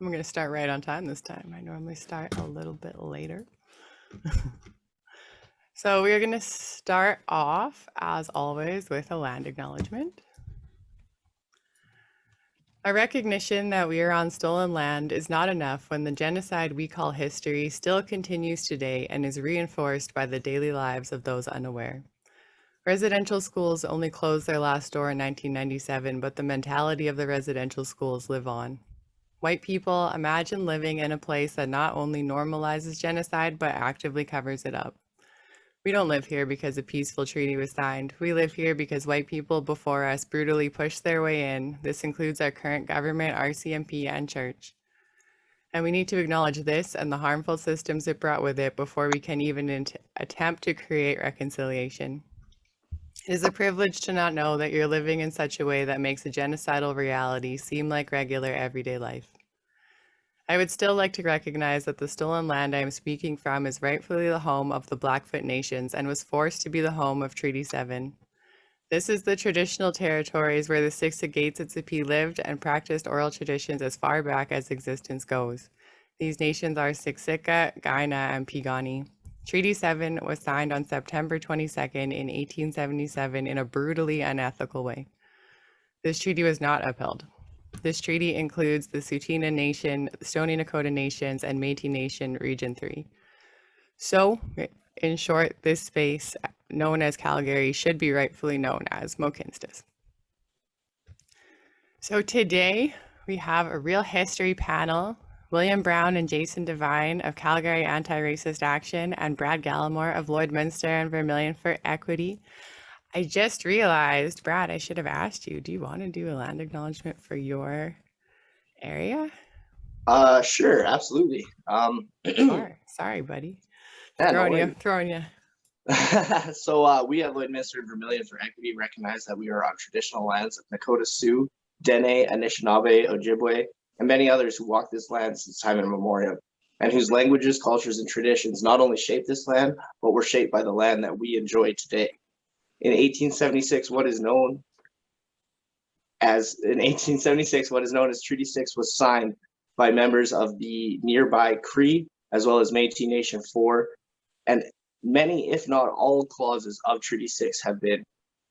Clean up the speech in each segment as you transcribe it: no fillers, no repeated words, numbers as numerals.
I'm going to start right on time this time. I normally start a little bit later. So we're going to start off, as always, with a land acknowledgement. A recognition that we are on stolen land is not enough when the genocide we call history still continues today and is reinforced by the daily lives of those unaware. Residential schools only closed their last door in 1997, but the mentality of the residential schools live on. White people, imagine living in a place that not only normalizes genocide, but actively covers it up. We don't live here because a peaceful treaty was signed. We live here because white people before us brutally pushed their way in. This includes our current government, RCMP, and church. And we need to acknowledge this and the harmful systems it brought with it before we can even attempt to create reconciliation. It is a privilege to not know that you're living in such a way that makes a genocidal reality seem like regular everyday life. I would still like to recognize that the stolen land I am speaking from is rightfully the home of the Blackfoot Nations and was forced to be the home of Treaty 7. This is the traditional territories where the Siksika lived and practiced oral traditions as far back as existence goes. These nations are Siksika, Kainai, and Piikani. Treaty 7 was signed on September 22nd in 1877 in a brutally unethical way. This treaty was not upheld. This treaty includes the Tsuut'ina Nation, the Stoney Nakoda Nations, and Métis Nation Region 3. So, in short, this space, known as Calgary, should be rightfully known as Mohkinstsis. So today, we have a real history panel. William Brown and Jason Devine of Calgary Anti-Racist Action and Brad Gallamore of Lloydminster and Vermilion for Equity. I just realized, Brad, I should have asked you, do you want to do a land acknowledgement for your area? Sure, absolutely. Sorry, buddy. Yeah, Throwing you. So we at Lloydminster and Vermilion for Equity recognize that we are on traditional lands of Nakota Sioux, Dene, Anishinaabe, Ojibwe, and many others who walk this land since time immemorial, and whose languages, cultures, and traditions not only shape this land, but were shaped by the land that we enjoy today. In 1876, what is known as Treaty 6 was signed by members of the nearby Cree, as well as Métis Nation 4, and many, if not all, clauses of Treaty 6 have been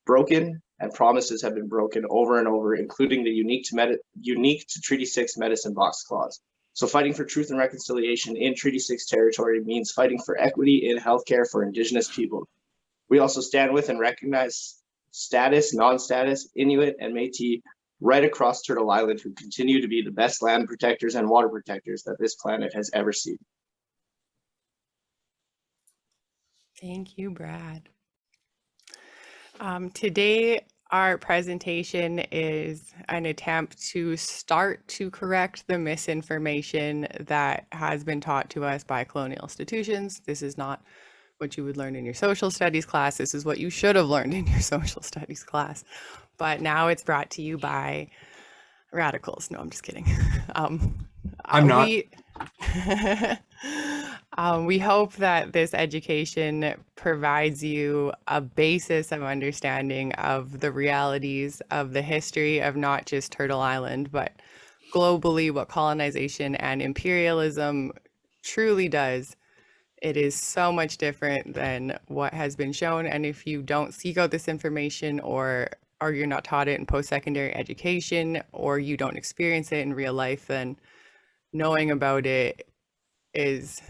broken and promises have been broken over and over, including the unique to Treaty 6 Medicine Box Clause. So fighting for truth and reconciliation in Treaty 6 territory means fighting for equity in healthcare for Indigenous people. We also stand with and recognize status, non-status, Inuit, and Métis right across Turtle Island who continue to be the best land protectors and water protectors that this planet has ever seen. Thank you, Brad. Today, our presentation is an attempt to start to correct the misinformation that has been taught to us by colonial institutions. This is not what you would learn in your social studies class. This is what you should have learned in your social studies class. But now it's brought to you by radicals. No, I'm just kidding. I'm not. We hope that this education provides you a basis of understanding of the realities of the history of not just Turtle Island, but globally what colonization and imperialism truly does. It is so much different than what has been shown. And if you don't seek out this information or you're not taught it in post-secondary education or you don't experience it in real life, then knowing about it is,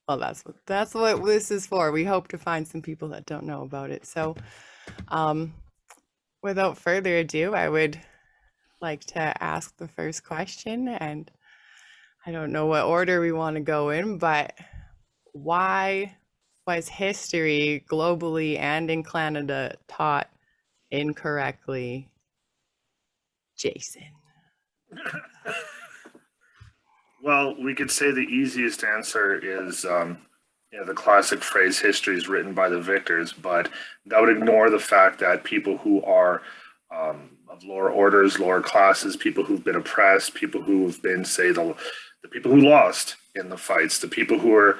well, that's what this is for. We hope to find some people that don't know about it. So without further ado, I would like to ask the first question, and I don't know what order we want to go in, but why was history globally and in Canada taught incorrectly? Jason. Well, we could say the easiest answer is the classic phrase, history is written by the victors, but that would ignore the fact that people who are of lower orders, lower classes, people who've been oppressed, people who have been, say, the people who lost in the fights, the people who are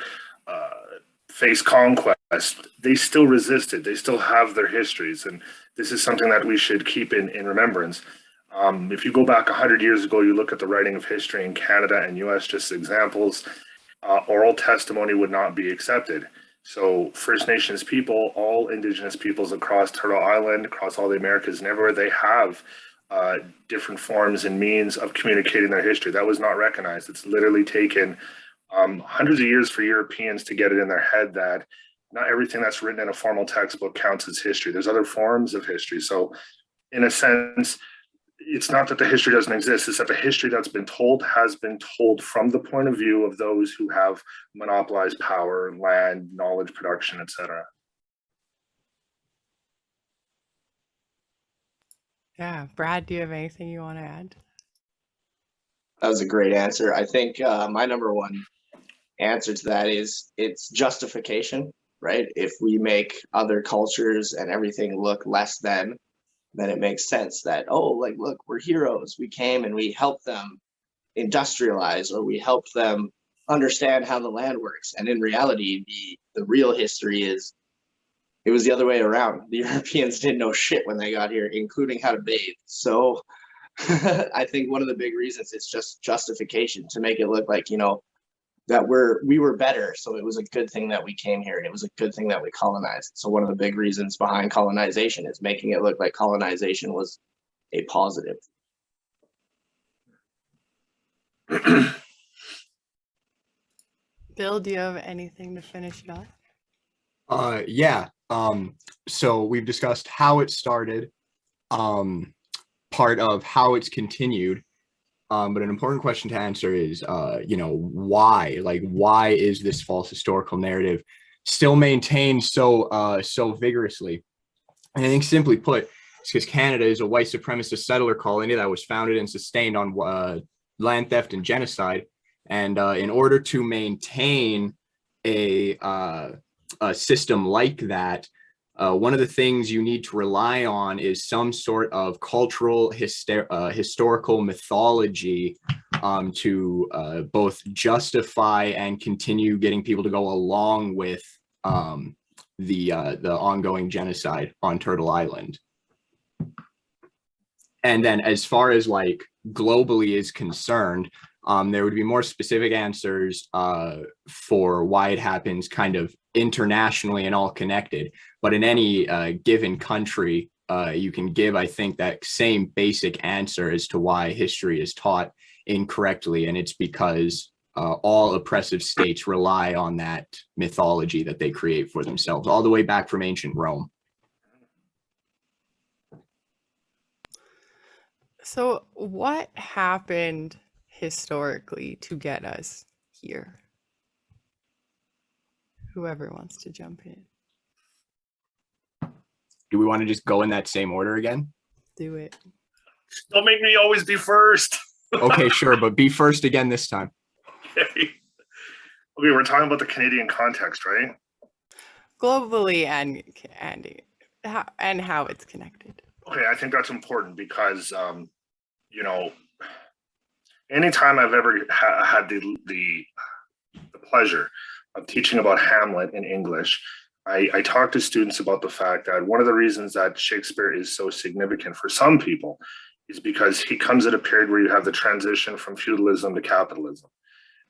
faced conquest, they still resisted. They still have their histories, and this is something that we should keep in remembrance. If you go back 100 years ago, you look at the writing of history in Canada and US, just examples, oral testimony would not be accepted. So First Nations people, all Indigenous peoples across Turtle Island, across all the Americas and everywhere, they have different forms and means of communicating their history. That was not recognized. It's literally taken hundreds of years for Europeans to get it in their head that not everything that's written in a formal textbook counts as history. There's other forms of history. So in a sense, it's not that the history doesn't exist, it's that the history that's been told has been told from the point of view of those who have monopolized power, land, knowledge, production, etc. Yeah, Brad, do you have anything you want to add? That was a great answer. I think my number one answer to that is it's justification, right? If we make other cultures and everything look less than, then it makes sense that, oh, like, look, we're heroes. We came and we helped them industrialize, or we helped them understand how the land works. And in reality, the real history is it was the other way around. The Europeans didn't know shit when they got here, including how to bathe. So I think one of the big reasons is just justification to make it look like, you know, that we were better. So it was a good thing that we came here, and it was a good thing that we colonized. So one of the big reasons behind colonization is making it look like colonization was a positive. Bill, do you have anything to finish it off? Yeah. So we've discussed how it started, part of how it's continued. But an important question to answer is, you know, why? Like, why is this false historical narrative still maintained so vigorously? And I think, simply put, it's because Canada is a white supremacist settler colony that was founded and sustained on land theft and genocide. And in order to maintain a system like that, one of the things you need to rely on is some sort of cultural historical mythology to both justify and continue getting people to go along with the ongoing genocide on Turtle Island. And then as far as like globally is concerned, there would be more specific answers for why it happens kind of internationally and all connected. But in any given country, you can give, I think, that same basic answer as to why history is taught incorrectly. And it's because all oppressive states rely on that mythology that they create for themselves, all the way back from ancient Rome. So what happened historically to get us here? Whoever wants to jump in. Do we want to just go in that same order again? Do it. Don't make me always be first. Okay, sure, but be first again this time. Okay, we're talking about the Canadian context, right? Globally and how it's connected. Okay, I think that's important because, you know, anytime I've ever had the pleasure of teaching about Hamlet in English, I talk to students about the fact that one of the reasons that Shakespeare is so significant for some people is because he comes at a period where you have the transition from feudalism to capitalism.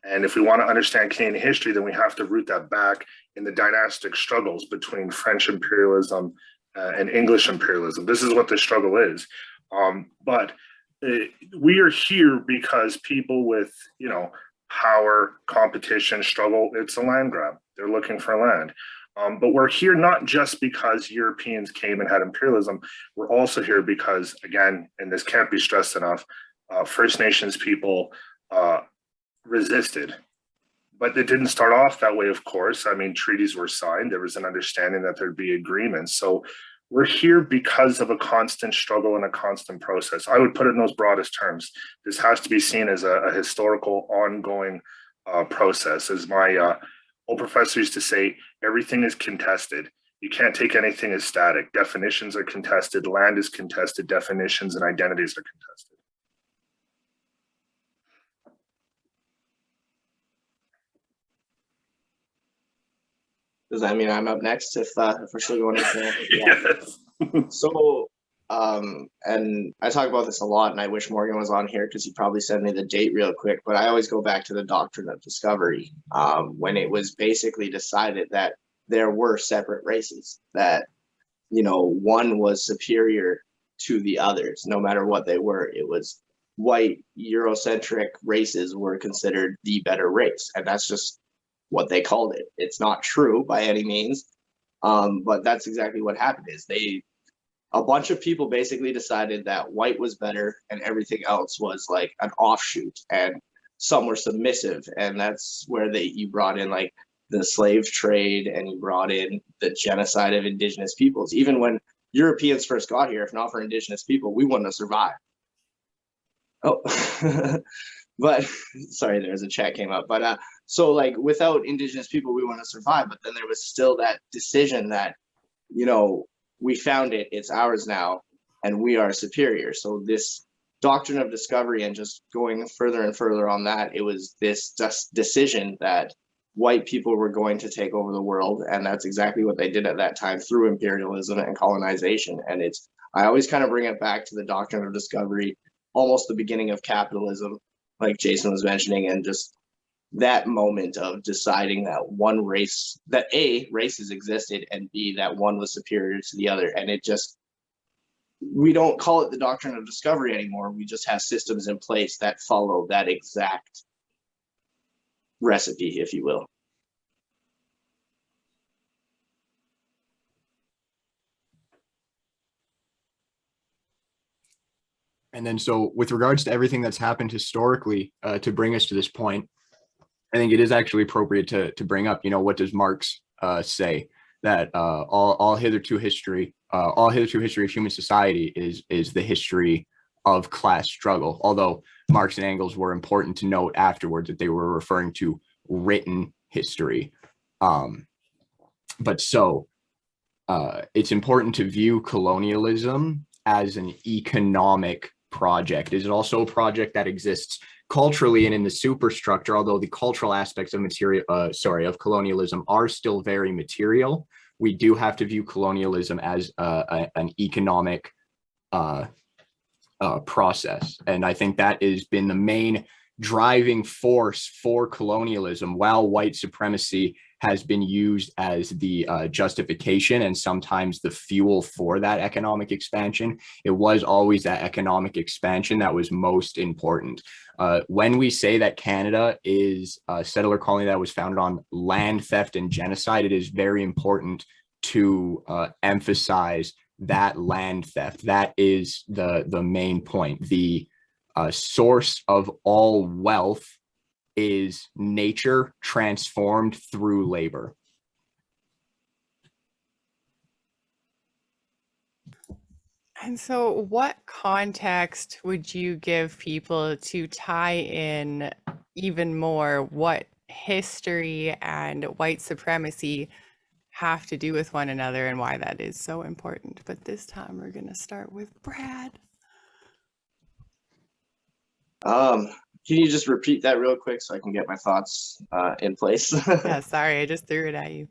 And if we want to understand Canadian history, then we have to root that back in the dynastic struggles between French imperialism and English imperialism. This is what the struggle is. But we are here because people with, you know, power, competition, struggle, it's a land grab. They're looking for land. But we're here not just because Europeans came and had imperialism. We're also here because, again, and this can't be stressed enough, First Nations people resisted. But it didn't start off that way, of course. I mean, treaties were signed. There was an understanding that there'd be agreements. So we're here because of a constant struggle and a constant process. I would put it in those broadest terms. This has to be seen as a historical, ongoing process. As my old professor used to say, everything is contested. You can't take anything as static. Definitions are contested, land is contested, definitions and identities are contested. Does that mean I'm up next if we're still going into Yes. So and I talk about this a lot, and I wish Morgan was on here because he'd probably send me the date real quick, but I always go back to the Doctrine of Discovery, when it was basically decided that there were separate races, that, you know, one was superior to the others, no matter what they were. It was white Eurocentric races were considered the better race, and that's just what they called it. It's not true by any means, but that's exactly what happened. Is a bunch of people basically decided that white was better and everything else was like an offshoot, and some were submissive, and that's where you brought in like the slave trade, and you brought in the genocide of indigenous peoples. Even when Europeans first got here, if not for indigenous people, we wouldn't have survived. Oh, but sorry, there's a chat came up. But so like without indigenous people, we wouldn't have survived. But then there was still that decision that, you know, we found it, it's ours now, and we are superior. So this Doctrine of Discovery, and just going further and further on that, it was this decision that white people were going to take over the world, and that's exactly what they did at that time through imperialism and colonization. And I always kind of bring it back to the Doctrine of Discovery, almost the beginning of capitalism, like Jason was mentioning, and just that moment of deciding that one race, that A, races existed, and B, that one was superior to the other. And we don't call it the Doctrine of Discovery anymore. We just have systems in place that follow that exact recipe, if you will. And then, so with regards to everything that's happened historically to bring us to this point, I think it is actually appropriate to bring up, you know, what does Marx say? That all hitherto history of human society is the history of class struggle. Although Marx and Engels were important to note afterwards that they were referring to written history. But so it's important to view colonialism as an economic project. Is it also a project that exists culturally and in the superstructure, although the cultural aspects of colonialism are still very material? We do have to view colonialism as an economic process. And I think that has been the main driving force for colonialism, while white supremacy has been used as the justification and sometimes the fuel for that economic expansion. It was always that economic expansion that was most important. When we say that Canada is a settler colony that was founded on land theft and genocide, it is very important to emphasize that land theft. That is the main point. The source of all wealth is nature transformed through labor. And so what context would you give people to tie in even more what history and white supremacy have to do with one another and why that is so important? But this time we're going to start with Brad. Can you just repeat that real quick so I can get my thoughts in place? Yeah, sorry, I just threw it at you.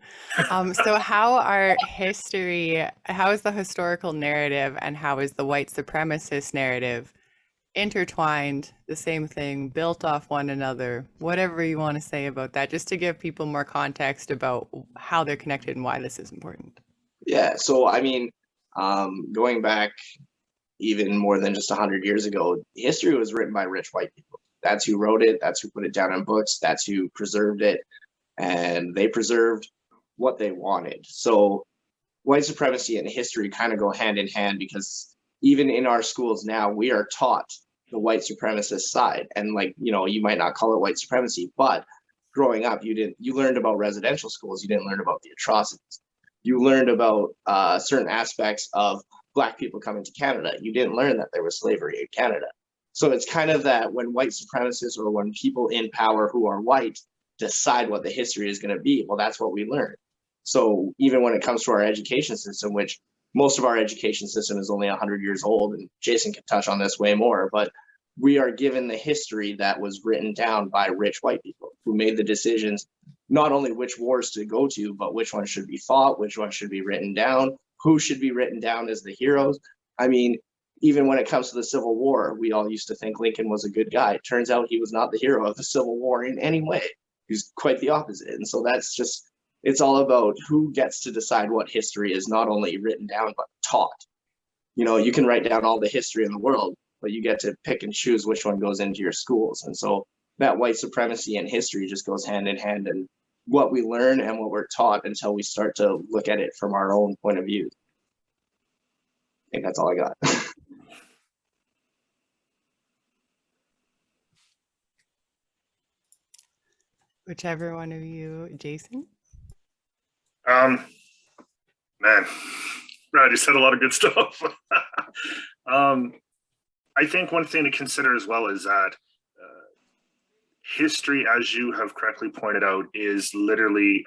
So how is the historical narrative and how is the white supremacist narrative intertwined, the same thing, built off one another, whatever you want to say about that, just to give people more context about how they're connected and why this is important. Yeah, so I mean, going back even more than just 100 years ago, history was written by rich white people. That's who wrote it. That's who put it down in books. That's who preserved it. And they preserved what they wanted. So white supremacy and history kind of go hand in hand, because even in our schools now, we are taught the white supremacist side. And like, you know, you might not call it white supremacy, but growing up, you learned about residential schools. You didn't learn about the atrocities. You learned about certain aspects of Black people coming to Canada. You didn't learn that there was slavery in Canada. So it's kind of that when white supremacists or when people in power who are white decide what the history is going to be, well, that's what we learn. So even when it comes to our education system, which most of our education system is only 100 years old, and Jason can touch on this way more, but we are given the history that was written down by rich white people who made the decisions, not only which wars to go to, but which ones should be fought, which ones should be written down, who should be written down as the heroes. I mean, even when it comes to the Civil War, we all used to think Lincoln was a good guy. It turns out he was not the hero of the Civil War in any way. He's quite the opposite. And so that's just, it's all about who gets to decide what history is not only written down, but taught. You know, you can write down all the history in the world, but you get to pick and choose which one goes into your schools. And so that white supremacy and history just goes hand in hand, and what we learn and what we're taught until we start to look at it from our own point of view. I think that's all I got. Whichever one of you, Jason? Man, Brad, you said a lot of good stuff. I think one thing to consider as well is that history, as you have correctly pointed out, is literally,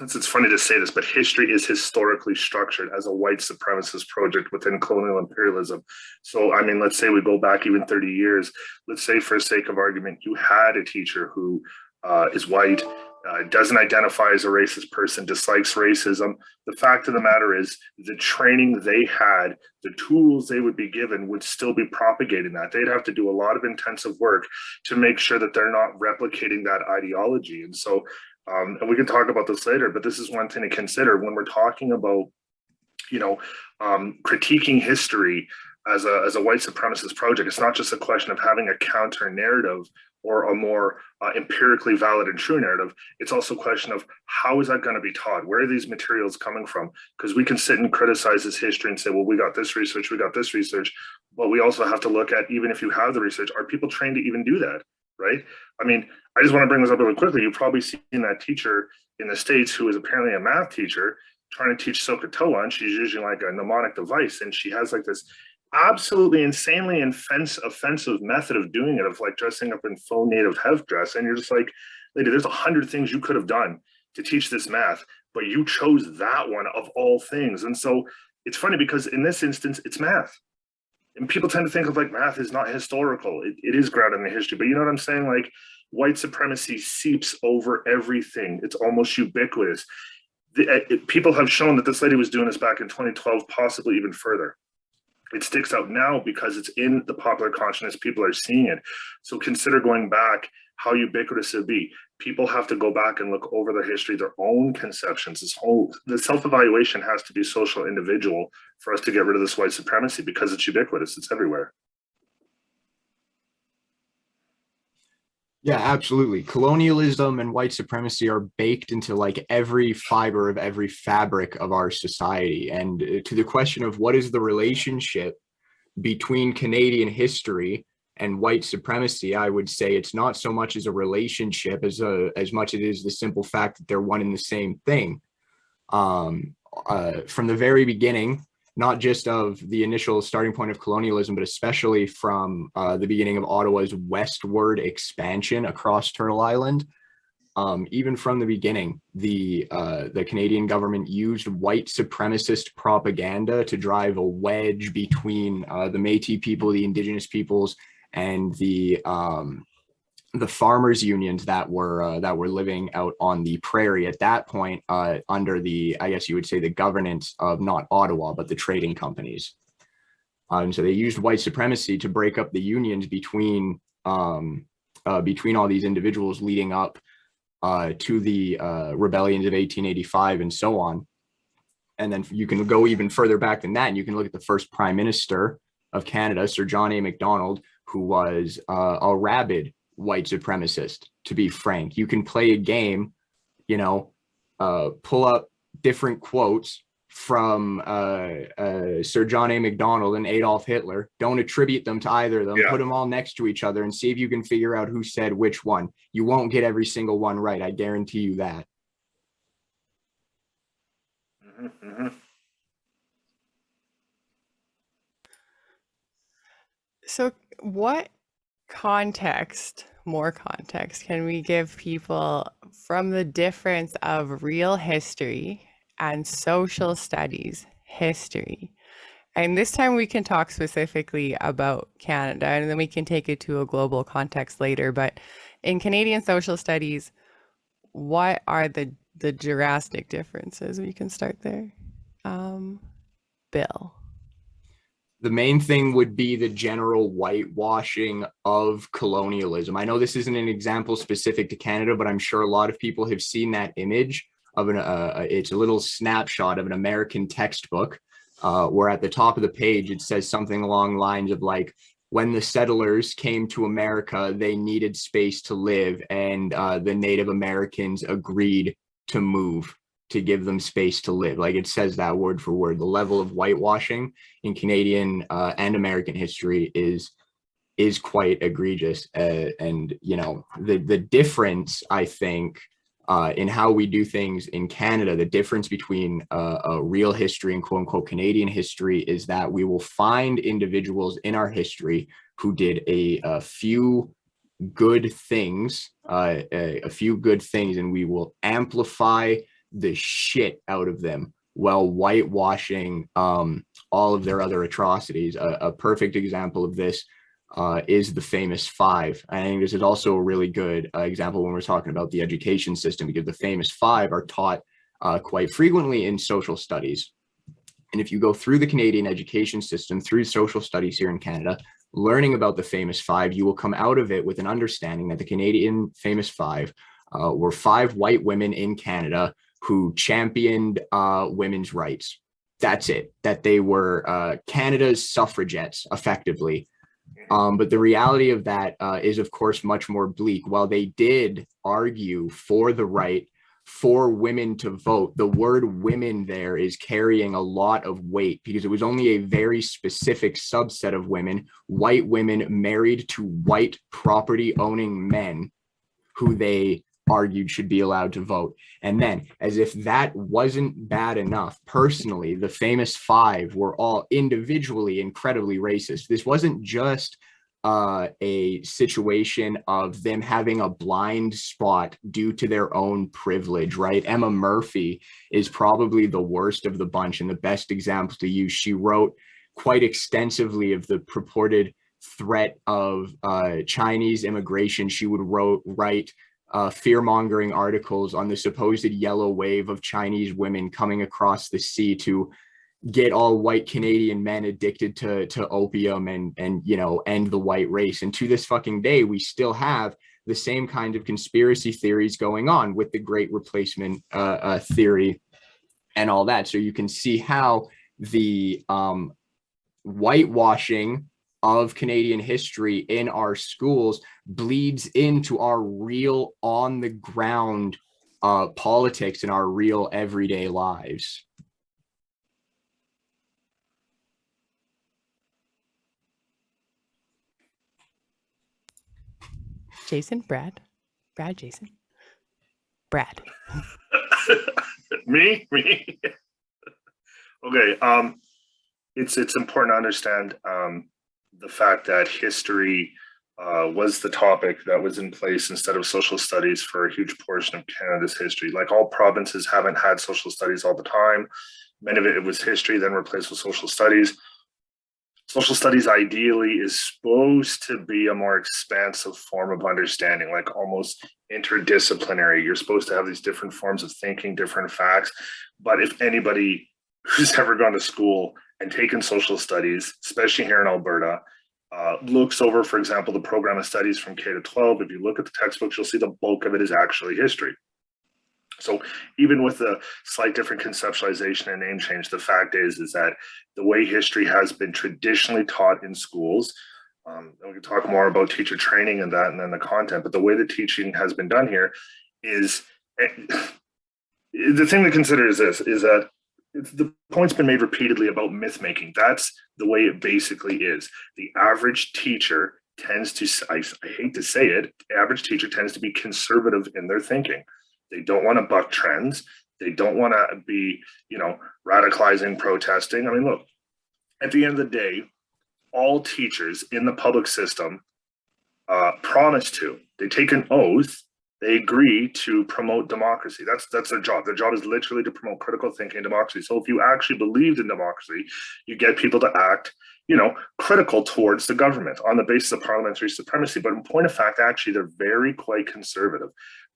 it's funny to say this, but history is historically structured as a white supremacist project within colonial imperialism. So, I mean, let's say we go back even 30 years. Let's say, for sake of argument, you had a teacher who is white, doesn't identify as a racist person, dislikes racism. The fact of the matter is the training they had, the tools they would be given would still be propagating that. They'd have to do a lot of intensive work to make sure that they're not replicating that ideology. And so, and we can talk about this later, but this is one thing to consider when we're talking about, you know, critiquing history as a white supremacist project. It's not just a question of having a counter narrative or a more empirically valid and true narrative. It's also a question of how is that going to be taught? Where are these materials coming from? Because we can sit and criticize this history and say, well, we got this research, but we also have to look at, even if you have the research, are people trained to even do that, right? I mean, I just want to bring this up really quickly. You've probably seen that teacher in the States who is apparently a math teacher trying to teach SOHCAHTOA, and she's using like a mnemonic device, and she has like this absolutely insanely offensive method of doing it, of like dressing up in faux native health dress. And you're just like, lady, there's 100 things you could have done to teach this math, but you chose that one of all things. And so it's funny because in this instance, it's math. And people tend to think of like math is not historical. It is grounded in the history, but you know what I'm saying? Like white supremacy seeps over everything. It's almost ubiquitous. People have shown that this lady was doing this back in 2012, possibly even further. It sticks out now because it's in the popular consciousness. People are seeing it. So consider going back how ubiquitous it would be. People have to go back and look over their history, their own conceptions. The self-evaluation has to be social, individual for us to get rid of this white supremacy because it's ubiquitous. It's everywhere. Yeah, absolutely. Colonialism and white supremacy are baked into like every fiber of every fabric of our society. And to the question of what is the relationship between Canadian history and white supremacy, I would say it's not so much as a relationship as much as it is the simple fact that they're one and the same thing. From the very beginning, not just of the initial starting point of colonialism, but especially from the beginning of Ottawa's westward expansion across Turtle Island. Even from the beginning, the Canadian government used white supremacist propaganda to drive a wedge between the Métis people, the Indigenous peoples, and the farmers unions that were living out on the prairie at that point, under the, I guess you would say, the governance of not Ottawa but the trading companies. So they used white supremacy to break up the unions between all these individuals leading up to the rebellions of 1885 and so on. And then you can go even further back than that, and you can look at the first Prime Minister of Canada, Sir John A. Macdonald, who was a rabid white supremacist, to be frank. You can play a game, you know, pull up different quotes from Sir John A. Macdonald and Adolf Hitler. Don't attribute them to either of them. Yeah. Put them all next to each other and see if you can figure out who said which one. You won't get every single one right. I guarantee you that. Mm-hmm. So what more context can we give people from the difference of real history and social studies history? And this time we can talk specifically about Canada, and then we can take it to a global context later. But in Canadian social studies, what are the drastic differences? We can start there. Bill. The main thing would be the general whitewashing of colonialism. I know this isn't an example specific to Canada, but I'm sure a lot of people have seen that image of it's a little snapshot of an American textbook, where at the top of the page, it says something along the lines of like, when the settlers came to America, they needed space to live, and the Native Americans agreed to move to give them space to live. Like, it says that word for word. The level of whitewashing in Canadian and American history is quite egregious. And, you know, the difference, I think, in how we do things in Canada, the difference between a real history and quote unquote Canadian history is that we will find individuals in our history who did a few good things, and we will amplify the shit out of them while whitewashing all of their other atrocities. A perfect example of this is the famous five. I think this is also a really good example when we're talking about the education system, because the famous five are taught quite frequently in social studies. And if you go through the Canadian education system, through social studies here in Canada, learning about the famous five, you will come out of it with an understanding that the Canadian famous five were five white women in Canada who championed women's rights. That's it, that they were Canada's suffragettes, effectively. But the reality of that is, of course, much more bleak. While they did argue for the right for women to vote, the word women there is carrying a lot of weight, because it was only a very specific subset of women, white women married to white property owning men, who they argued should be allowed to vote. And then, as if that wasn't bad enough, personally, the famous five were all individually incredibly racist. This wasn't just a situation of them having a blind spot due to their own privilege, right? Emma Murphy is probably the worst of the bunch and the best example to use. She wrote quite extensively of the purported threat of Chinese immigration. She would write fear-mongering articles on the supposed yellow wave of Chinese women coming across the sea to get all white Canadian men addicted to opium and you know, end the white race. And to this fucking day, we still have the same kind of conspiracy theories going on with the Great Replacement theory and all that. So you can see how the whitewashing of Canadian history in our schools bleeds into our real on the ground politics and our real everyday lives. Jason, Brad, Jason, Brad. Me. Okay. It's important to understand the fact that history was the topic that was in place instead of social studies for a huge portion of Canada's history. Like, all provinces haven't had social studies all the time. Many of it was history, then replaced with social studies. Social studies ideally is supposed to be a more expansive form of understanding, like almost interdisciplinary. You're supposed to have these different forms of thinking, different facts. But if anybody who's ever gone to school and taken social studies, especially here in Alberta, looks over, for example, the program of studies from K to 12, if you look at the textbooks, you'll see the bulk of it is actually history. So even with a slight different conceptualization and name change, the fact is that the way history has been traditionally taught in schools, and we can talk more about teacher training and that and then the content, but the way the teaching has been done here is, the thing to consider is this, is that the point's been made repeatedly about myth making. That's the way it basically is. The average teacher tends to, I hate to say it, the average teacher tends to be conservative in their thinking. They don't want to buck trends. They don't want to be, you know, radicalizing, protesting. I mean, look, at the end of the day, all teachers in the public system promise to. They take an oath. They agree to promote democracy. That's their job. Their job is literally to promote critical thinking and democracy. So if you actually believed in democracy, you get people to act, you know, critical towards the government on the basis of parliamentary supremacy. But in point of fact, actually, they're very quite conservative.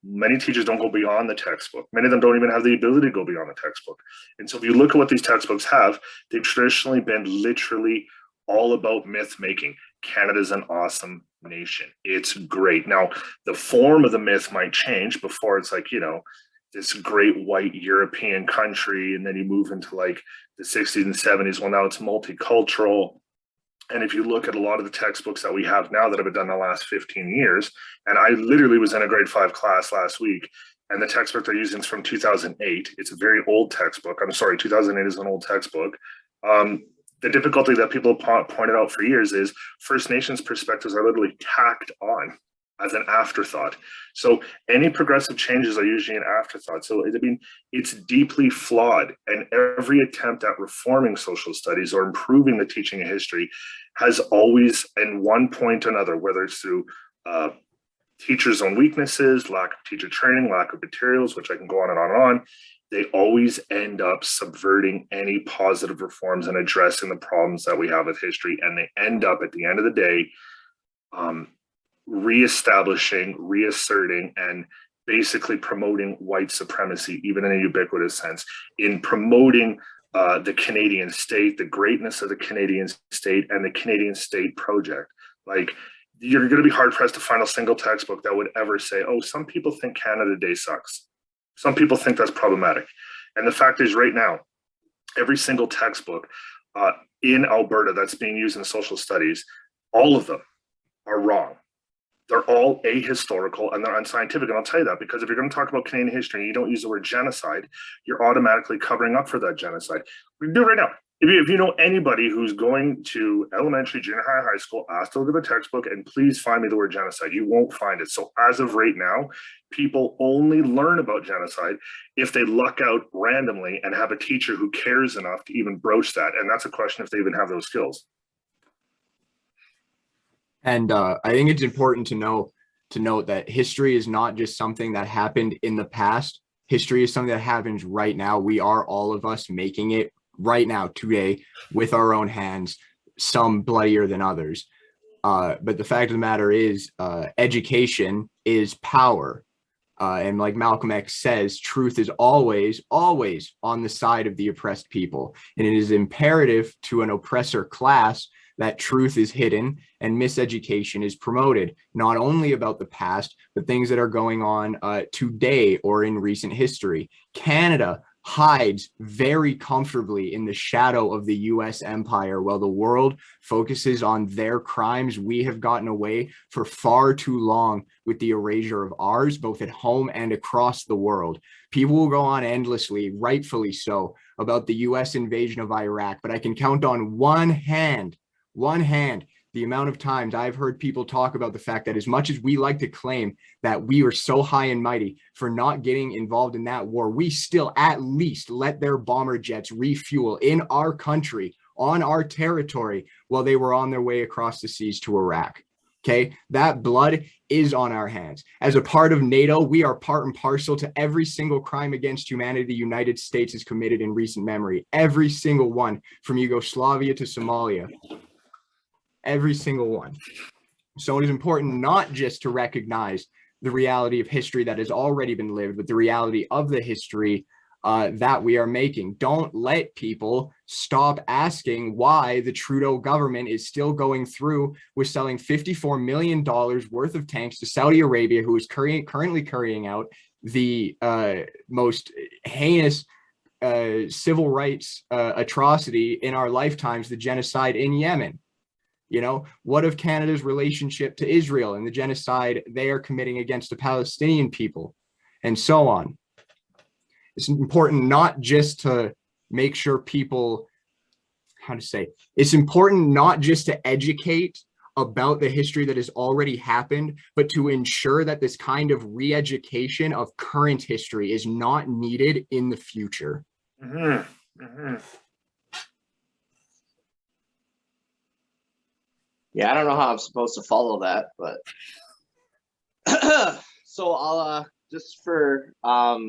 Many teachers don't go beyond the textbook. Many of them don't even have the ability to go beyond the textbook. And so if you look at what these textbooks have, they've traditionally been literally all about myth making. Canada's an awesome nation. It's great. Now, the form of the myth might change. Before it's like, you know, this great white European country, and then you move into like the 60s and 70s. Well, now it's multicultural. And if you look at a lot of the textbooks that we have now that have been done the last 15 years, and I literally was in a grade 5 class last week, and the textbook they're using is from 2008. It's a very old textbook. I'm sorry, 2008 is an old textbook. The difficulty that people pointed out for years is First Nations perspectives are literally tacked on as an afterthought. So any progressive changes are usually an afterthought. So I mean, it's deeply flawed, and every attempt at reforming social studies or improving the teaching of history has always, in one point or another, whether it's through teachers' own weaknesses, lack of teacher training, lack of materials, which I can go on and on and on, they always end up subverting any positive reforms and addressing the problems that we have with history. And they end up at the end of the day, reestablishing, reasserting, and basically promoting white supremacy, even in a ubiquitous sense, in promoting the Canadian state, the greatness of the Canadian state, and the Canadian state project. Like, you're going to be hard pressed to find a single textbook that would ever say, oh, some people think Canada Day sucks. Some people think that's problematic. And the fact is, right now, every single textbook in Alberta that's being used in social studies, all of them are wrong. They're all ahistorical and they're unscientific. And I'll tell you that because if you're going to talk about Canadian history and you don't use the word genocide, you're automatically covering up for that genocide. We can do it right now. If you know anybody who's going to elementary, junior high, high school, ask to look at the textbook and please find me the word genocide. You won't find it. So as of right now, people only learn about genocide if they luck out randomly and have a teacher who cares enough to even broach that. And that's a question if they even have those skills. And I think it's important to note that history is not just something that happened in the past. History is something that happens right now. We are, all of us, making it right now, today, with our own hands, some bloodier than others. But the fact of the matter is, education is power. And like Malcolm X says, truth is always, always on the side of the oppressed people. And it is imperative to an oppressor class that truth is hidden and miseducation is promoted, not only about the past, but things that are going on today or in recent history. Canada hides very comfortably in the shadow of the US empire while the world focuses on their crimes. We have gotten away for far too long with the erasure of ours, both at home and across the world. People will go on endlessly, rightfully so, about the US invasion of Iraq, but I can count on one hand the amount of times I've heard people talk about the fact that as much as we like to claim that we were so high and mighty for not getting involved in that war, we still at least let their bomber jets refuel in our country, on our territory, while they were on their way across the seas to Iraq. Okay, that blood is on our hands. As a part of NATO, we are part and parcel to every single crime against humanity the United States has committed in recent memory. Every single one, from Yugoslavia to Somalia. Every single one. So it is important not just to recognize the reality of history that has already been lived, but the reality of the history that we are making. Don't let people stop asking why the Trudeau government is still going through with selling $54 million worth of tanks to Saudi Arabia, who is currently carrying out the most heinous civil rights atrocity in our lifetimes, the genocide in Yemen. You know, what of Canada's relationship to Israel and the genocide they are committing against the Palestinian people, and so on? It's important not just to make sure people, it's important not just to educate about the history that has already happened, but to ensure that this kind of re-education of current history is not needed in the future. Mm-hmm. Mm-hmm. Yeah, I don't know how I'm supposed to follow that, but so I'll just for how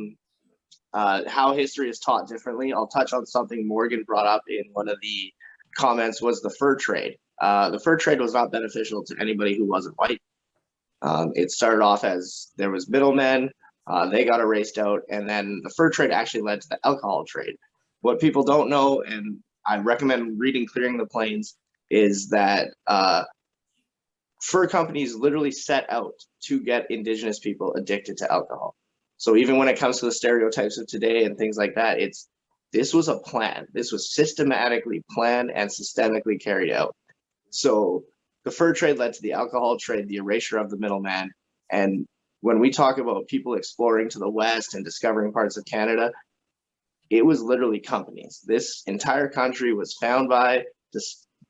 history is taught differently, I'll touch on something Morgan brought up in one of the comments, was the fur trade. The fur trade was not beneficial to anybody who wasn't white. It started off as there was middlemen, they got erased out, and then the fur trade actually led to the alcohol trade. What people don't know, and I recommend reading Clearing the Plains, is that fur companies literally set out to get indigenous people addicted to alcohol. So even when it comes to the stereotypes of today and things like that, this was a plan. This was systematically planned and systemically carried out. So the fur trade led to the alcohol trade, the erasure of the middleman. And when we talk about people exploring to the West and discovering parts of Canada, it was literally companies. This entire country was found by,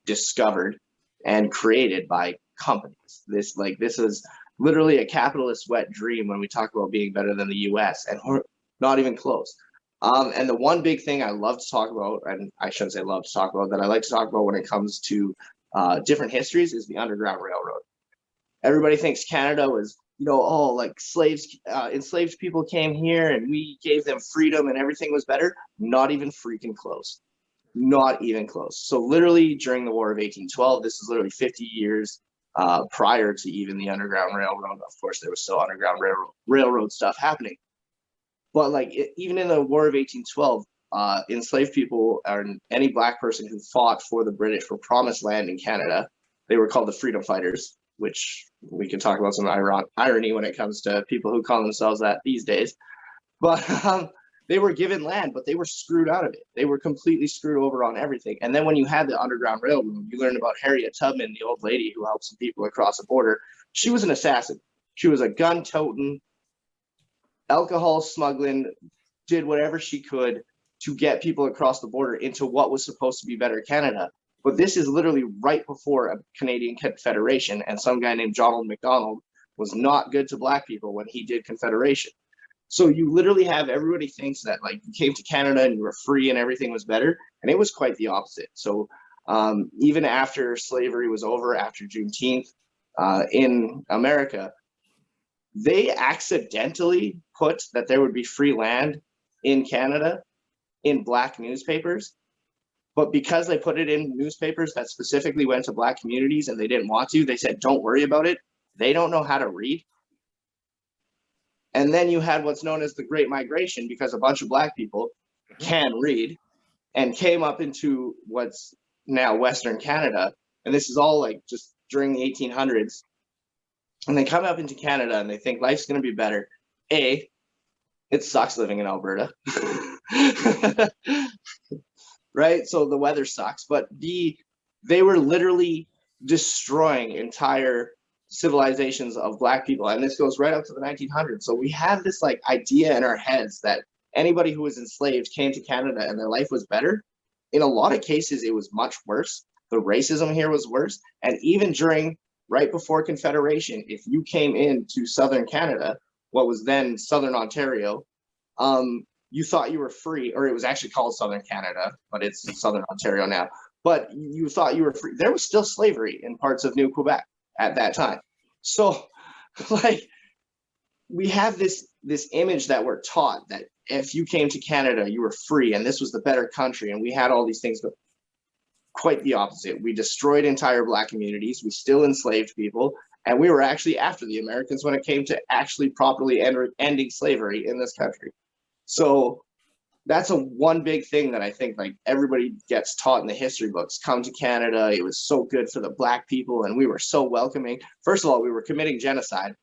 discovered, and created by companies. This is literally a capitalist wet dream when we talk about being better than the US, and we're not even close. And the one big thing I love to talk about, and I shouldn't say love to talk about, that I like to talk about when it comes to different histories, is the Underground Railroad. Everybody thinks Canada was, like slaves, enslaved people came here and we gave them freedom and everything was better. Not even freaking close. Not even close. So literally during the War of 1812, this is literally 50 years prior to even the Underground Railroad. Of course, there was still Underground Railroad stuff happening. But even in the War of 1812, enslaved people, or any Black person who fought for the British for promised land in Canada, they were called the Freedom Fighters, which we can talk about some irony when it comes to people who call themselves that these days. But they were given land, but they were screwed out of it. They were completely screwed over on everything. And then when you had the Underground Railroad, you learned about Harriet Tubman, the old lady who helped some people across the border. She was an assassin. She was a gun-toting, alcohol smuggling, did whatever she could to get people across the border into what was supposed to be better Canada. But this is literally right before a Canadian Confederation, and some guy named Donald MacDonald was not good to Black people when he did Confederation. So you literally have everybody thinks that you came to Canada and you were free and everything was better, and it was quite the opposite. So even after slavery was over, after Juneteenth in America, they accidentally put that there would be free land in Canada in Black newspapers. But because they put it in newspapers that specifically went to Black communities and they didn't want to, they said, don't worry about it. They don't know how to read. And then you had what's known as the Great Migration, because a bunch of Black people can read and came up into what's now Western Canada. And this is all just during the 1800s. And they come up into Canada and they think life's going to be better. A, it sucks living in Alberta. Right? So the weather sucks. But B, they were literally destroying entire civilizations of Black people. And this goes right up to the 1900s. So we have this idea in our heads that anybody who was enslaved came to Canada and their life was better. In a lot of cases, it was much worse. The racism here was worse. And even right before Confederation, if you came into Southern Canada, what was then Southern Ontario, you thought you were free, or it was actually called Southern Canada, but it's Southern Ontario now. But you thought you were free. There was still slavery in parts of New Quebec at that time. So we have this image that we're taught that if you came to Canada, you were free and this was the better country. And we had all these things, but quite the opposite. We destroyed entire Black communities. We still enslaved people. And we were actually after the Americans when it came to actually properly ending slavery in this country. So that's one big thing that I think everybody gets taught in the history books. Come to Canada, it was so good for the Black people and we were so welcoming. First of all, we were committing genocide,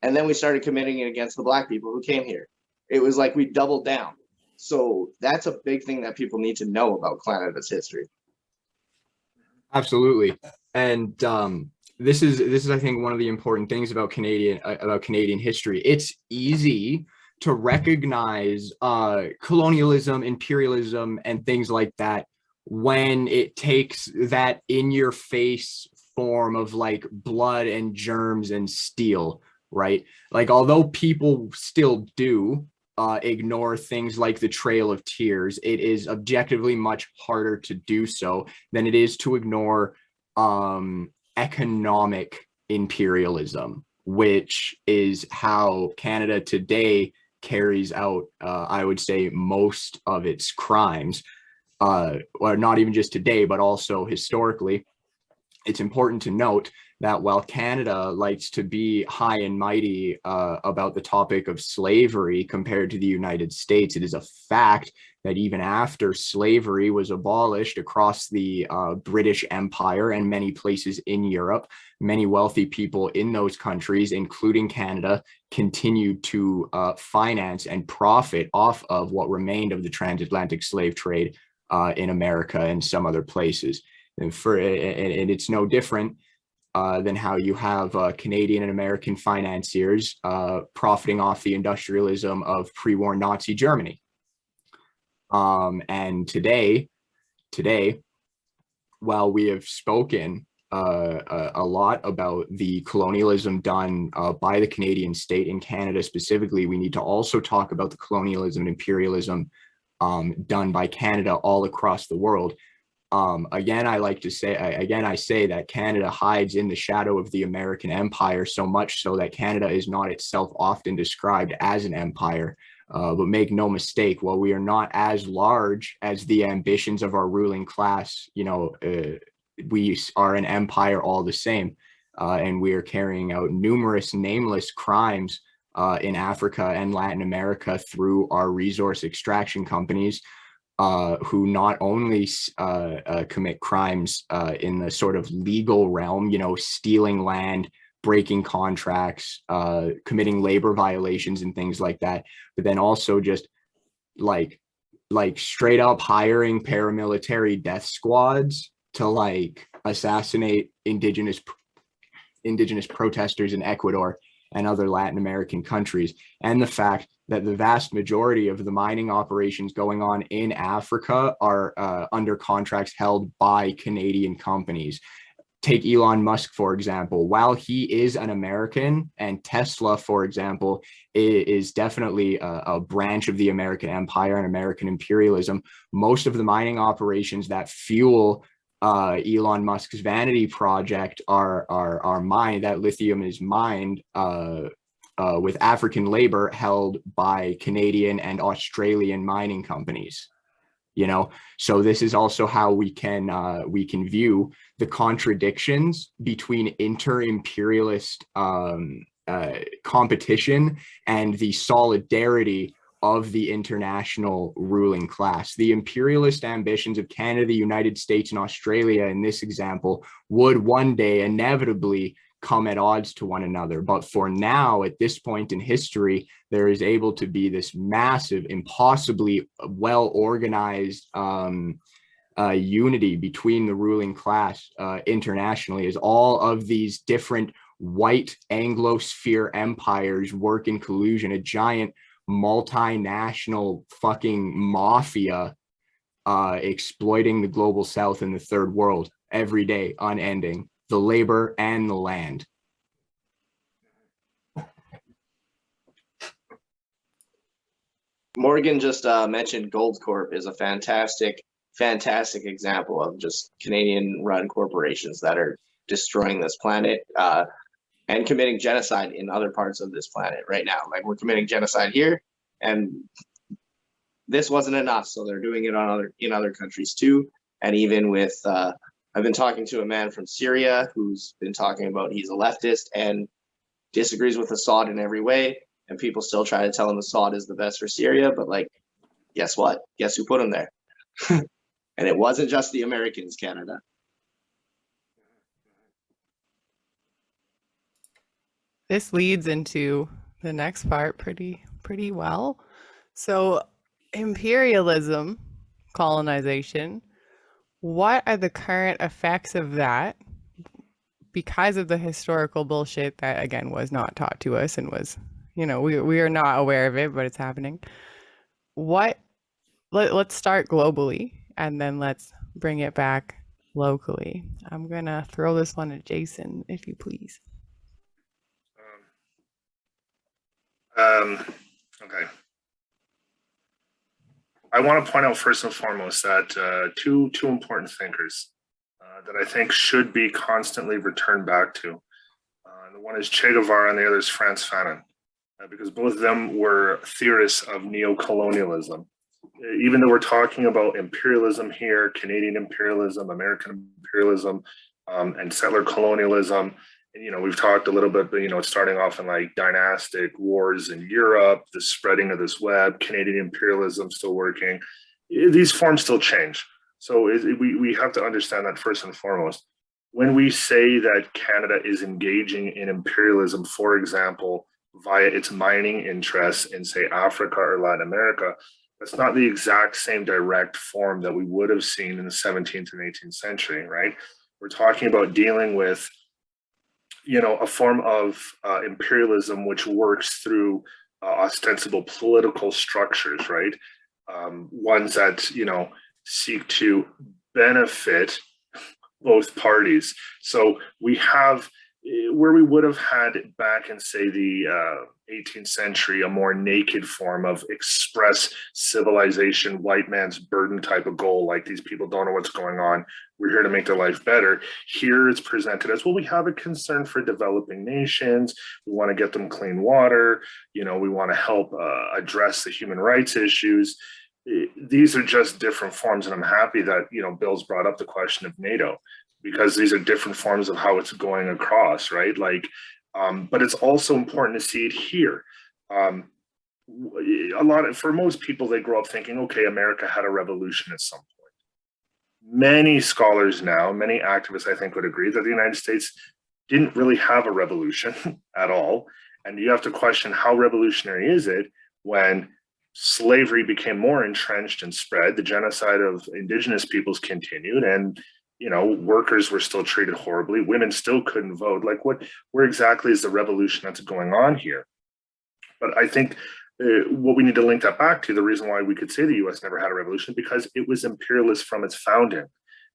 and then we started committing it against the Black people who came here. It was we doubled down. So that's a big thing that people need to know about Canada's history. Absolutely. And this is I think one of the important things about Canadian history. It's easy to recognize colonialism, imperialism, and things like that when it takes that in-your-face form of blood and germs and steel, right? Although people still do ignore things like the Trail of Tears, it is objectively much harder to do so than it is to ignore economic imperialism, which is how Canada today carries out, I would say, most of its crimes, or not even just today, but also historically. It's important to note that while Canada likes to be high and mighty about the topic of slavery compared to the United States, it is a fact that even after slavery was abolished across the British Empire and many places in Europe, many wealthy people in those countries, including Canada, continued to finance and profit off of what remained of the transatlantic slave trade in America and some other places. And it's no different than how you have Canadian and American financiers profiting off the industrialism of pre-war Nazi Germany. And today, while we have spoken a lot about the colonialism done by the Canadian state in Canada specifically, we need to also talk about the colonialism and imperialism done by Canada all across the world. Again, I say that Canada hides in the shadow of the American empire, so much so that Canada is not itself often described as an empire. But make no mistake, while we are not as large as the ambitions of our ruling class, we are an empire all the same. And we are carrying out numerous nameless crimes in Africa and Latin America through our resource extraction companies, who not only commit crimes in the sort of legal realm, stealing land, breaking contracts, committing labor violations and things like that, but then also just like straight up hiring paramilitary death squads to assassinate indigenous protesters in Ecuador and other Latin American countries. And the fact that the vast majority of the mining operations going on in Africa are under contracts held by Canadian companies. Take Elon Musk, for example. While he is an American, and Tesla, for example, is definitely a branch of the American empire and American imperialism, most of the mining operations that fuel Elon Musk's vanity project are mined. That lithium is mined with African labor held by Canadian and Australian mining companies. So this is also how we can view the contradictions between inter-imperialist competition and the solidarity of the international ruling class. The imperialist ambitions of Canada, the United States, and Australia in this example would one day inevitably come at odds to one another. But for now, at this point in history, there is able to be this massive, impossibly well-organized unity between the ruling class internationally, as all of these different white Anglosphere empires work in collusion, a giant multinational fucking mafia exploiting the global south and the third world every day, unending, the labor and the land. Morgan just mentioned Goldcorp is a fantastic example of just Canadian-run corporations that are destroying this planet and committing genocide in other parts of this planet right now. Like, we're committing genocide here, and this wasn't enough, so they're doing it in other countries too. And even with, I've been talking to a man from Syria who's been talking about he's a leftist and disagrees with Assad in every way. And people still try to tell him Assad is the best for Syria, but guess what? Guess who put him there? And it wasn't just the Americans, Canada. This leads into the next part pretty well. So, imperialism, colonization, what are the current effects of that because of the historical bullshit that, again, was not taught to us and was, we are not aware of it, but it's happening. Let's start globally and then let's bring it back locally. I'm going to throw this one at Jason, if you please. Okay. I want to point out first and foremost that two important thinkers that I think should be constantly returned back to. The one is Che Guevara and the other is Frantz Fanon, because both of them were theorists of neo-colonialism. Even though we're talking about imperialism here, Canadian imperialism, American imperialism, and settler colonialism. And, we've talked a little bit, but, it's starting off in like dynastic wars in Europe, the spreading of this web, Canadian imperialism still working. These forms still change. So we have to understand that first and foremost. When we say that Canada is engaging in imperialism, for example, via its mining interests in, say, Africa or Latin America, that's not the exact same direct form that we would have seen in the 17th and 18th century, right? We're talking about dealing with, a form of imperialism which works through ostensible political structures, right? Ones that, seek to benefit both parties. So we have, where we would have had back in, say, the 18th century, a more naked form of express civilization, white man's burden type of goal, like these people don't know what's going on, we're here to make their life better. Here it's presented as, well, we have a concern for developing nations, we want to get them clean water, we want to help address the human rights issues. These are just different forms, and I'm happy that Bill's brought up the question of NATO, because these are different forms of how it's going across, right? Like, but it's also important to see it here. For most people, they grow up thinking, okay, America had a revolution at some point. Many scholars now, many activists, I think, would agree that the United States didn't really have a revolution at all. And you have to question, how revolutionary is it when slavery became more entrenched and spread, the genocide of indigenous peoples continued, and workers were still treated horribly, women still couldn't vote. Like, where exactly is the revolution that's going on here? But I think what we need to link that back to, the reason why we could say the US never had a revolution, because it was imperialist from its founding.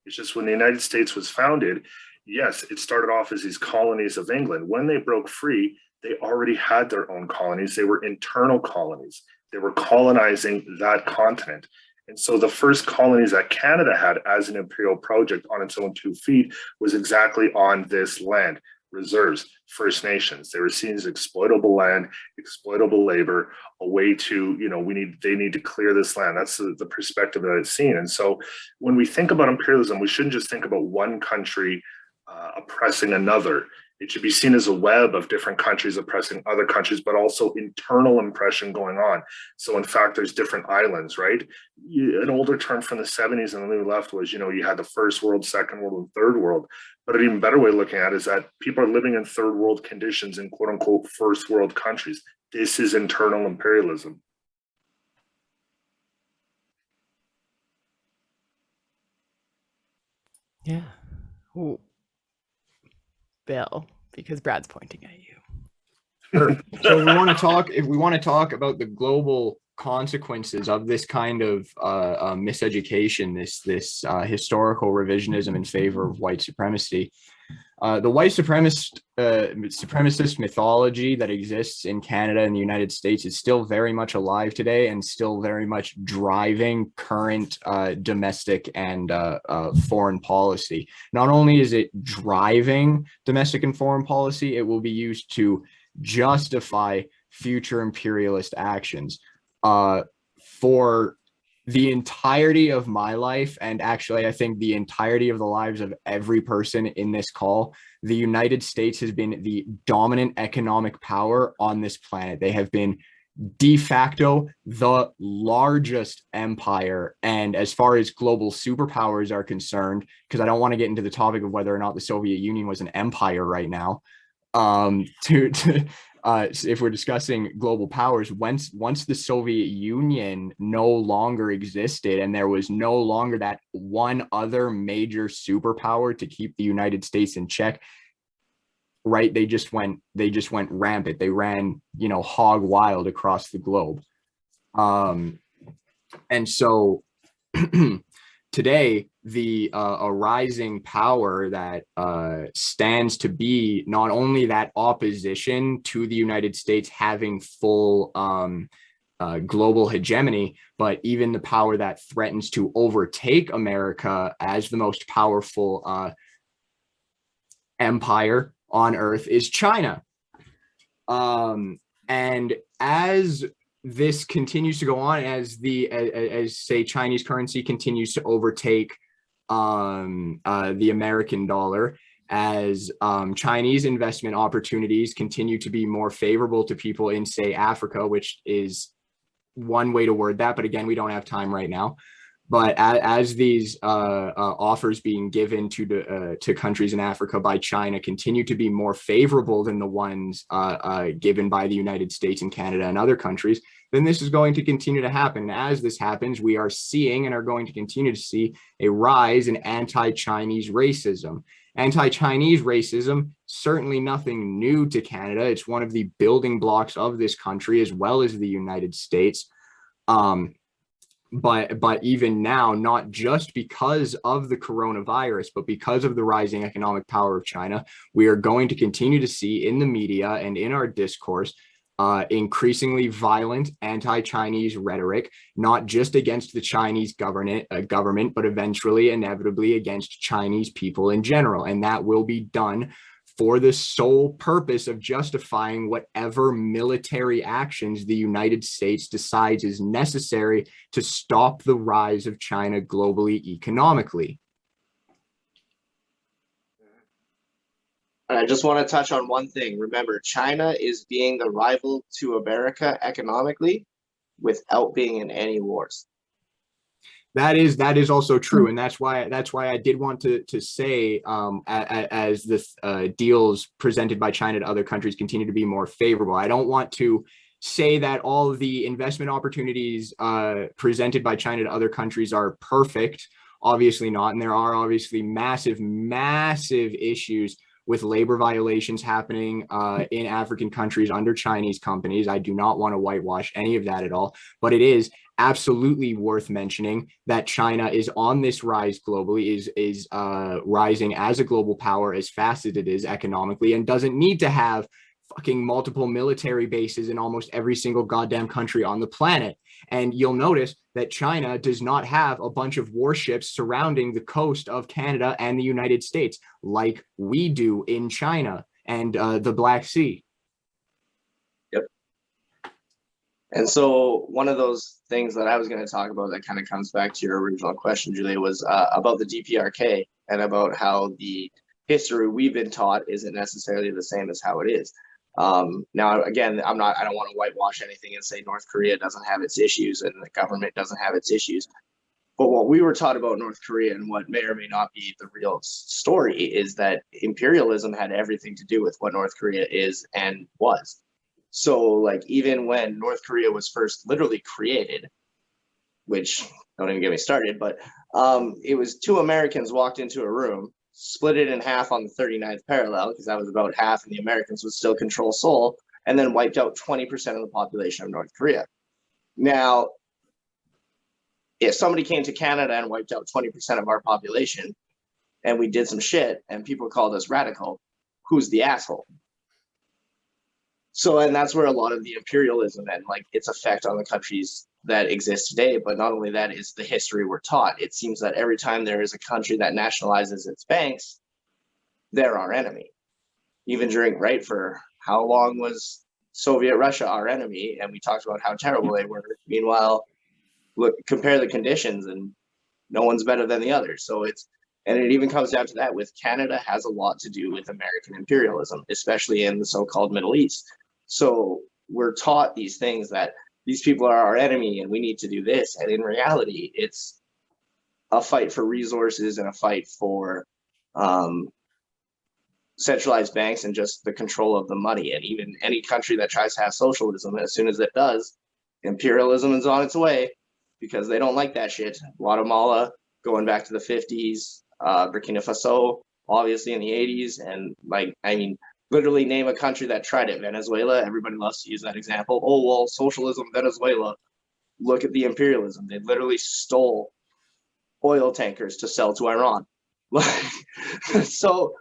It's just when the United States was founded, yes, it started off as these colonies of England. When they broke free, they already had their own colonies. They were internal colonies. They were colonizing that continent. And so the first colonies that Canada had as an imperial project on its own 2 feet was exactly on this land, reserves, First Nations. They were seen as exploitable land, exploitable labor, a way to, they need to clear this land. That's the perspective that it's seen. And so when we think about imperialism, we shouldn't just think about one country oppressing another. It should be seen as a web of different countries oppressing other countries, but also internal oppression going on. So in fact, there's different islands, right? An older term from the 70s and the new left was, you had the first world, second world, and third world. But an even better way of looking at it is that people are living in third world conditions in quote unquote first world countries. This is internal imperialism. Yeah. Ooh. Bill, because Brad's pointing at you. Sure. So if we want to talk about the global consequences of this kind of miseducation, this historical revisionism in favor of white supremacy, the white supremacist mythology that exists in Canada and the United States is still very much alive today and still very much driving current domestic and foreign policy. Not only is it driving domestic and foreign policy, it will be used to justify future imperialist actions. For the entirety of my life, and actually I think the entirety of the lives of every person in this call, the United States has been the dominant economic power on this planet. They have been de facto the largest empire. And as far as global superpowers are concerned, because I don't want to get into the topic of whether or not the Soviet Union was an empire right now, if we're discussing global powers, once the Soviet Union no longer existed and there was no longer that one other major superpower to keep the United States in check, right? They just went rampant. They ran, hog wild across the globe. And so today, the a rising power that stands to be not only that opposition to the United States having full global hegemony, but even the power that threatens to overtake America as the most powerful empire on Earth is China. And as this continues to go on, as say Chinese currency continues to overtake the American dollar, as Chinese investment opportunities continue to be more favorable to people in, say, Africa, which is one way to word that. But again, we don't have time right now. But as these offers being given to countries in Africa by China continue to be more favorable than the ones given by the United States and Canada and other countries, then this is going to continue to happen. And as this happens, we are seeing and are going to continue to see a rise in anti-Chinese racism. Anti-Chinese racism, certainly nothing new to Canada. It's one of the building blocks of this country as well as the United States. But even now, not just because of the coronavirus, but because of the rising economic power of China, we are going to continue to see in the media and in our discourse increasingly violent anti-Chinese rhetoric, not just against the Chinese government, but eventually, inevitably, against Chinese people in general. And that will be done for the sole purpose of justifying whatever military actions the United States decides is necessary to stop the rise of China globally economically. I just want to touch on one thing. Remember, China is being the rival to America economically without being in any wars. That is also true, and that's why I did want to say, as the deals presented by China to other countries continue to be more favorable, I don't want to say that all of the investment opportunities presented by China to other countries are perfect. Obviously not, and there are obviously massive issues with labor violations happening in African countries under Chinese companies. I do not want to whitewash any of that at all, but it is absolutely worth mentioning that China is on this rise globally, is rising as a global power as fast as it is economically, and doesn't need to have fucking multiple military bases in almost every single goddamn country on the planet. And you'll notice that China does not have a bunch of warships surrounding the coast of Canada and the United States like we do in China and the Black Sea. Yep. And so one of those things that I was going to talk about that kind of comes back to your original question, Julia, was about the DPRK and about how the history we've been taught isn't necessarily the same as how it is. Now, again, I don't want to whitewash anything and say North Korea doesn't have its issues and the government doesn't have its issues. But what we were taught about North Korea and what may or may not be the real story is that imperialism had everything to do with what North Korea is and was. So, like, even when North Korea was first literally created, which don't even get me started, but it was two Americans walked into a room, split it in half on the 39th parallel, because that was about half, and the Americans would still control Seoul, and then wiped out 20% of the population of North Korea. Now, if somebody came to Canada and wiped out 20% of our population, and we did some shit, and people called us radical, who's the asshole? So, and that's where a lot of the imperialism and like its effect on the countries that exist today, but not only that is the history we're taught. It seems that every time there is a country that nationalizes its banks, they're our enemy. Even during, right, for how long was Soviet Russia our enemy? And we talked about how terrible they were. Meanwhile, look, compare the conditions and no one's better than the other. So it's, and it even comes down to that with Canada has a lot to do with American imperialism, especially in the so-called Middle East. So we're taught these things that these people are our enemy and we need to do this. And in reality, it's a fight for resources and a fight for centralized banks and just the control of the money. And even any country that tries to have socialism, as soon as it does, imperialism is on its way because they don't like that shit. Guatemala, going back to the 50s, Burkina Faso, obviously in the 80s. And like, I mean, literally name a country that tried it. Venezuela, everybody loves to use that example. Oh, well, socialism, Venezuela. Look at the imperialism. They literally stole oil tankers to sell to Iran. So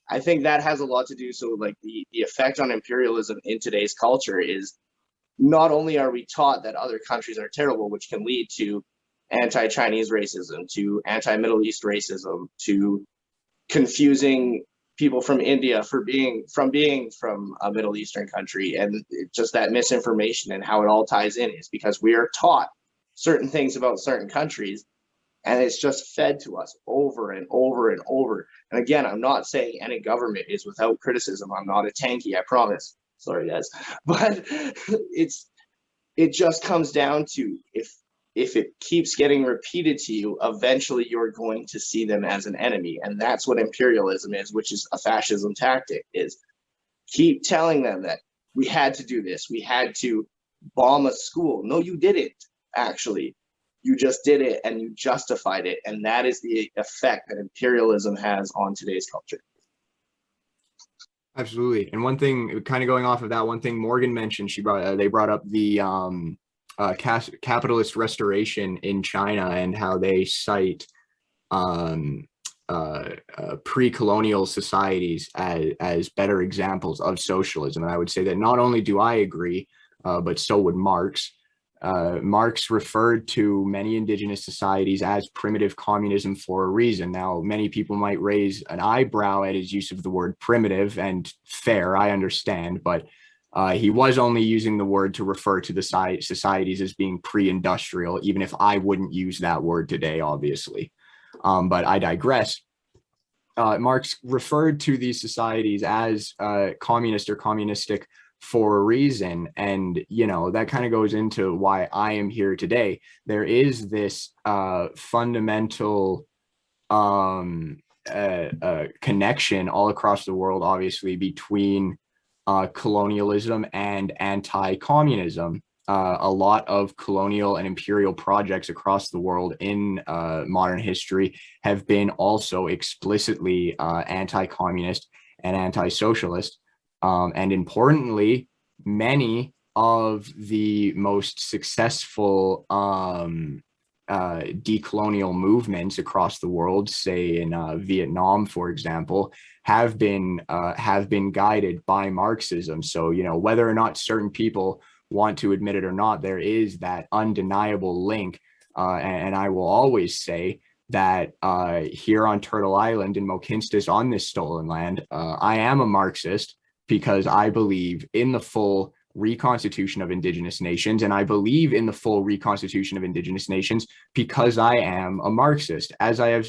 I think that has a lot to do. So like the effect on imperialism in today's culture is not only are we taught that other countries are terrible, which can lead to anti-Chinese racism, to anti-Middle East racism, to confusing people from India for being from a Middle Eastern country, and just that misinformation and how it all ties in is because we are taught certain things about certain countries, And it's just fed to us over and over and over. And again, I'm not saying any government is without criticism. I'm not a tanky, I promise. Sorry, guys. But it just comes down to if it keeps getting repeated to you, eventually you're going to see them as an enemy. And that's what imperialism is, which is a fascism tactic, is keep telling them that we had to do this. We had to bomb a school. No, you didn't, actually. You just did it and you justified it. And that is the effect that imperialism has on today's culture. Absolutely. And one thing, kind of going off of that, one thing Morgan mentioned, they brought up the capitalist restoration in China and how they cite pre-colonial societies as better examples of socialism. And I would say that not only do I agree, but so would Marx. Marx referred to many indigenous societies as primitive communism for a reason. Now, many people might raise an eyebrow at his use of the word primitive, and fair, I understand, but he was only using the word to refer to the societies as being pre-industrial, even if I wouldn't use that word today, obviously. But I digress. Marx referred to these societies as communist or communistic for a reason. And, you know, that kind of goes into why I am here today. There is this fundamental connection all across the world, obviously, between colonialism and anti-communism. A lot of colonial and imperial projects across the world in modern history have been also explicitly anti-communist and anti-socialist. And importantly, many of the most successful decolonial movements across the world, say in Vietnam, for example, have been guided by Marxism. So, you know, whether or not certain people want to admit it or not, there is that undeniable link. And I will always say that here on Turtle Island in Mohkinstsis, on this stolen land, I am a Marxist because I believe in the full reconstitution of Indigenous nations, and I believe in the full reconstitution of Indigenous nations because I am a Marxist. As I have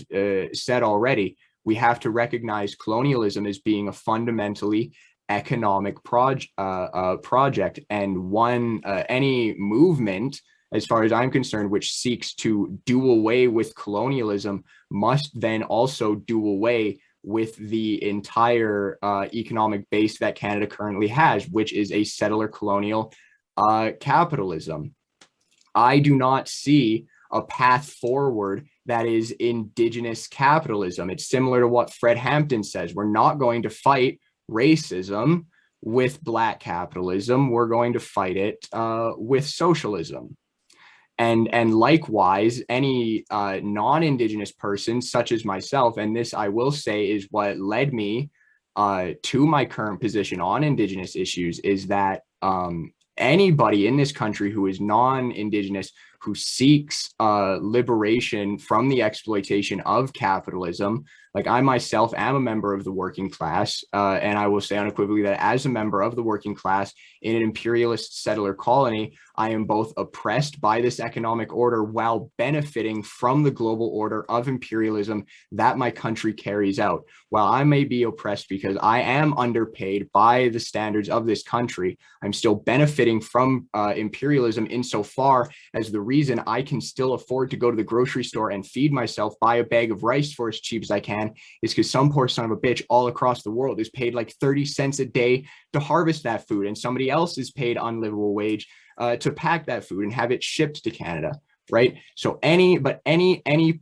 said already, we have to recognize colonialism as being a fundamentally economic project, and any movement, as far as I'm concerned, which seeks to do away with colonialism must then also do away with the entire economic base that Canada currently has, which is a settler colonial capitalism. I do not see a path forward that is Indigenous capitalism. It's similar to what Fred Hampton says. We're not going to fight racism with Black capitalism. We're going to fight it with socialism. And likewise, any non-Indigenous person such as myself, and this I will say is what led me to my current position on Indigenous issues, is that anybody in this country who is non-Indigenous, who seeks liberation from the exploitation of capitalism, like I myself am a member of the working class, and I will say unequivocally that as a member of the working class in an imperialist settler colony, I am both oppressed by this economic order while benefiting from the global order of imperialism that my country carries out. While I may be oppressed because I am underpaid by the standards of this country, I'm still benefiting from imperialism insofar as the reason I can still afford to go to the grocery store and feed myself, buy a bag of rice for as cheap as I can, is because some poor son of a bitch all across the world is paid like 30 cents a day to harvest that food, and somebody else is paid unlivable wage to pack that food and have it shipped to Canada, right? So any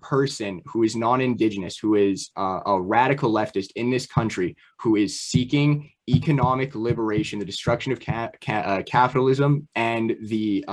person who is non-Indigenous, who is a radical leftist in this country, who is seeking economic liberation, the destruction of capitalism, and the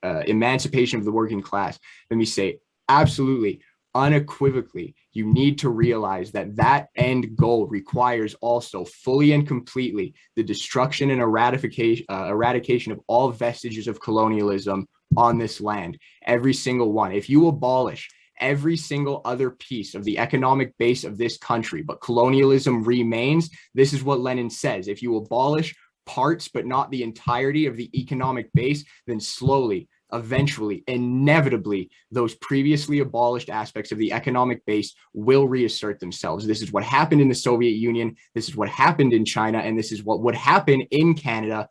emancipation of the working class, let me say, absolutely, unequivocally, you need to realize that that end goal requires also fully and completely the destruction and eradication of all vestiges of colonialism on this land, every single one. If you abolish every single other piece of the economic base of this country, but colonialism remains, this is what Lenin says: if you abolish parts but not the entirety of the economic base, then slowly eventually, inevitably, those previously abolished aspects of the economic base will reassert themselves. This is what happened in the Soviet Union. This is what happened in China. And this is what would happen in Canada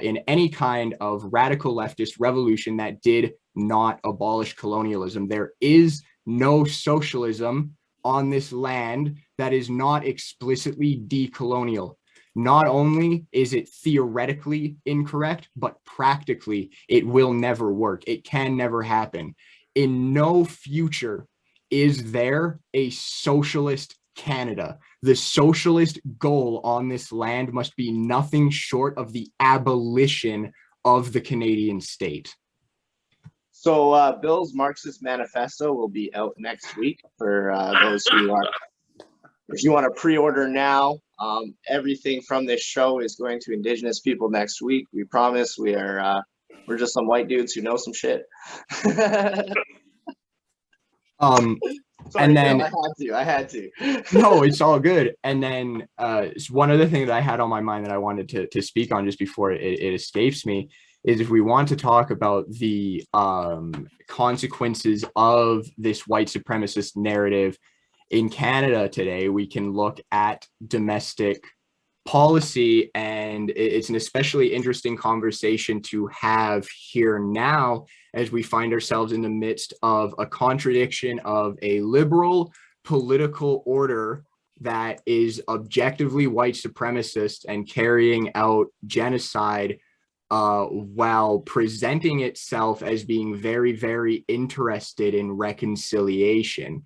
in any kind of radical leftist revolution that did not abolish colonialism. There is no socialism on this land that is not explicitly decolonial. Not only is it theoretically incorrect, but practically it will never work. It can never happen. In no future is there a socialist Canada. The socialist goal on this land must be nothing short of the abolition of the Canadian state. So Bill's Marxist Manifesto will be out next week for those who are, if you want to pre-order now. Everything from this show is going to Indigenous people next week. We promise. We're just some white dudes who know some shit. Sorry, and then I had to. No, it's all good. And then one other thing that I had on my mind that I wanted to speak on just before it escapes me is if we want to talk about the consequences of this white supremacist narrative in Canada today, we can look at domestic policy, and it's an especially interesting conversation to have here now as we find ourselves in the midst of a contradiction of a liberal political order that is objectively white supremacist and carrying out genocide while presenting itself as being very, very interested in reconciliation.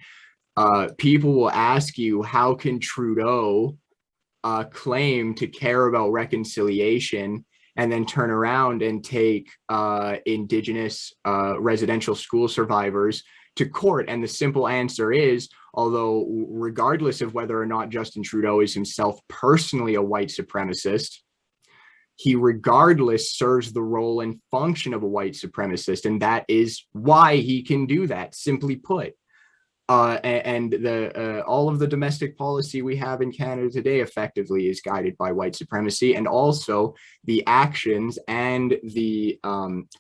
People will ask you, how can Trudeau claim to care about reconciliation and then turn around and take Indigenous residential school survivors to court? And the simple answer is, although regardless of whether or not Justin Trudeau is himself personally a white supremacist, he regardless serves the role and function of a white supremacist. And that is why he can do that, simply put. And all of the domestic policy we have in Canada today effectively is guided by white supremacy, and also the actions and the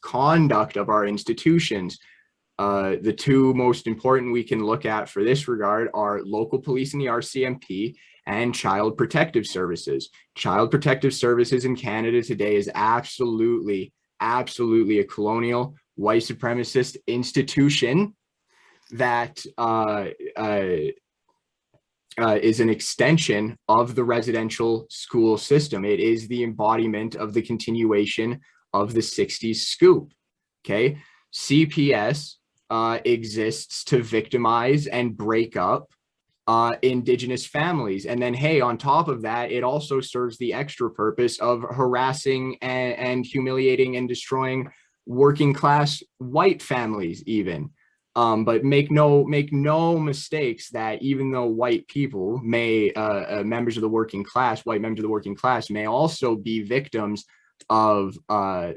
conduct of our institutions. The two most important we can look at for this regard are local police and the RCMP, and child protective services. Child protective services in Canada today is absolutely a colonial white supremacist institution that is an extension of the residential school system. It is the embodiment of the continuation of the 60s scoop. Okay, CPS exists to victimize and break up Indigenous families. And then, hey, on top of that, it also serves the extra purpose of harassing and humiliating and destroying working class white families even. But make no mistakes that even though white people may, members of the working class, white members of the working class may also be victims of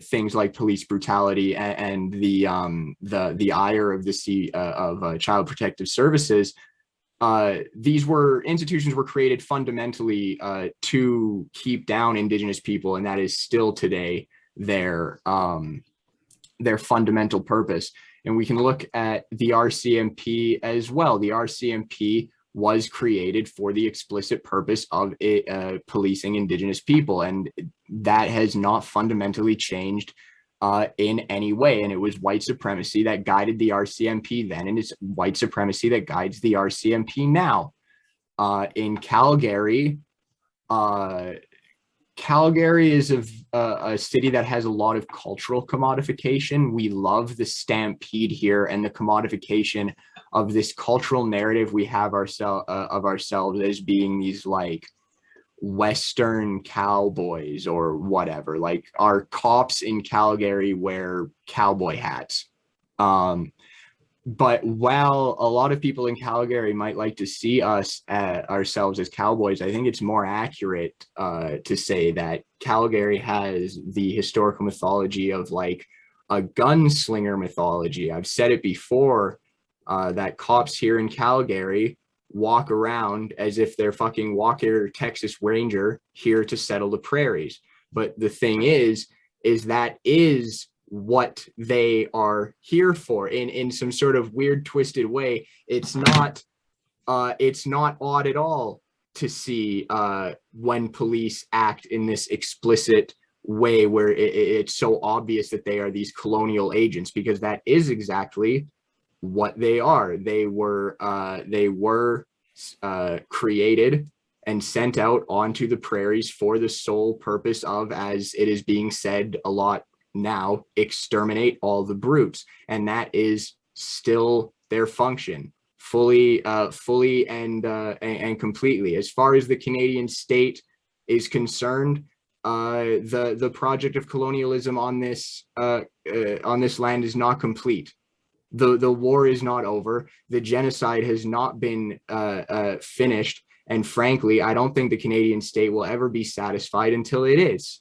things like police brutality and the ire of the Child Protective Services. These institutions were created fundamentally to keep down Indigenous people, and that is still today their fundamental purpose. And we can look at the RCMP as well. The RCMP was created for the explicit purpose of policing Indigenous people, and that has not fundamentally changed in any way. And it was white supremacy that guided the RCMP then, and it's white supremacy that guides the RCMP now. In Calgary, Calgary is a city that has a lot of cultural commodification. We love the stampede here and the commodification of this cultural narrative we have of ourselves as being these like Western cowboys or whatever. Like our cops in Calgary wear cowboy hats. But while a lot of people in Calgary might like to see us ourselves as cowboys, I think it's more accurate to say that Calgary has the historical mythology of like a gunslinger mythology. I've said it before that cops here in Calgary walk around as if they're fucking Walker Texas Ranger here to settle the prairies. But the thing is that is what they are here for in some sort of weird twisted way. It's not odd at all to see when police act in this explicit way where it's so obvious that they are these colonial agents, because that is exactly what they are. They were created and sent out onto the prairies for the sole purpose of, as it is being said a lot now, exterminate all the brutes. And that is still their function, fully and completely. As far as the Canadian state is concerned, the project of colonialism on this land is not complete. The war is not over. The genocide has not been finished. And frankly, I don't think the Canadian state will ever be satisfied until it is.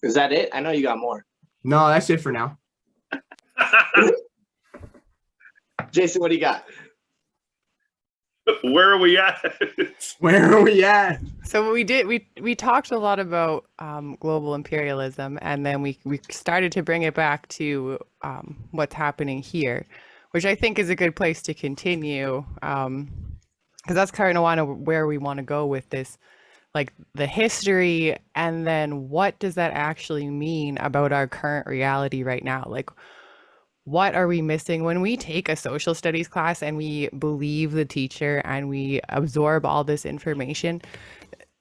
Is that it? I know you got more. No, that's it for now. Jason, what do you got? Where are we at? Where are we at? So we talked a lot about global imperialism, and then we started to bring it back to what's happening here, which I think is a good place to continue, because that's kind of where we want to go with this, like the history, and then what does that actually mean about our current reality right now? Like, what are we missing when we take a social studies class and we believe the teacher and we absorb all this information?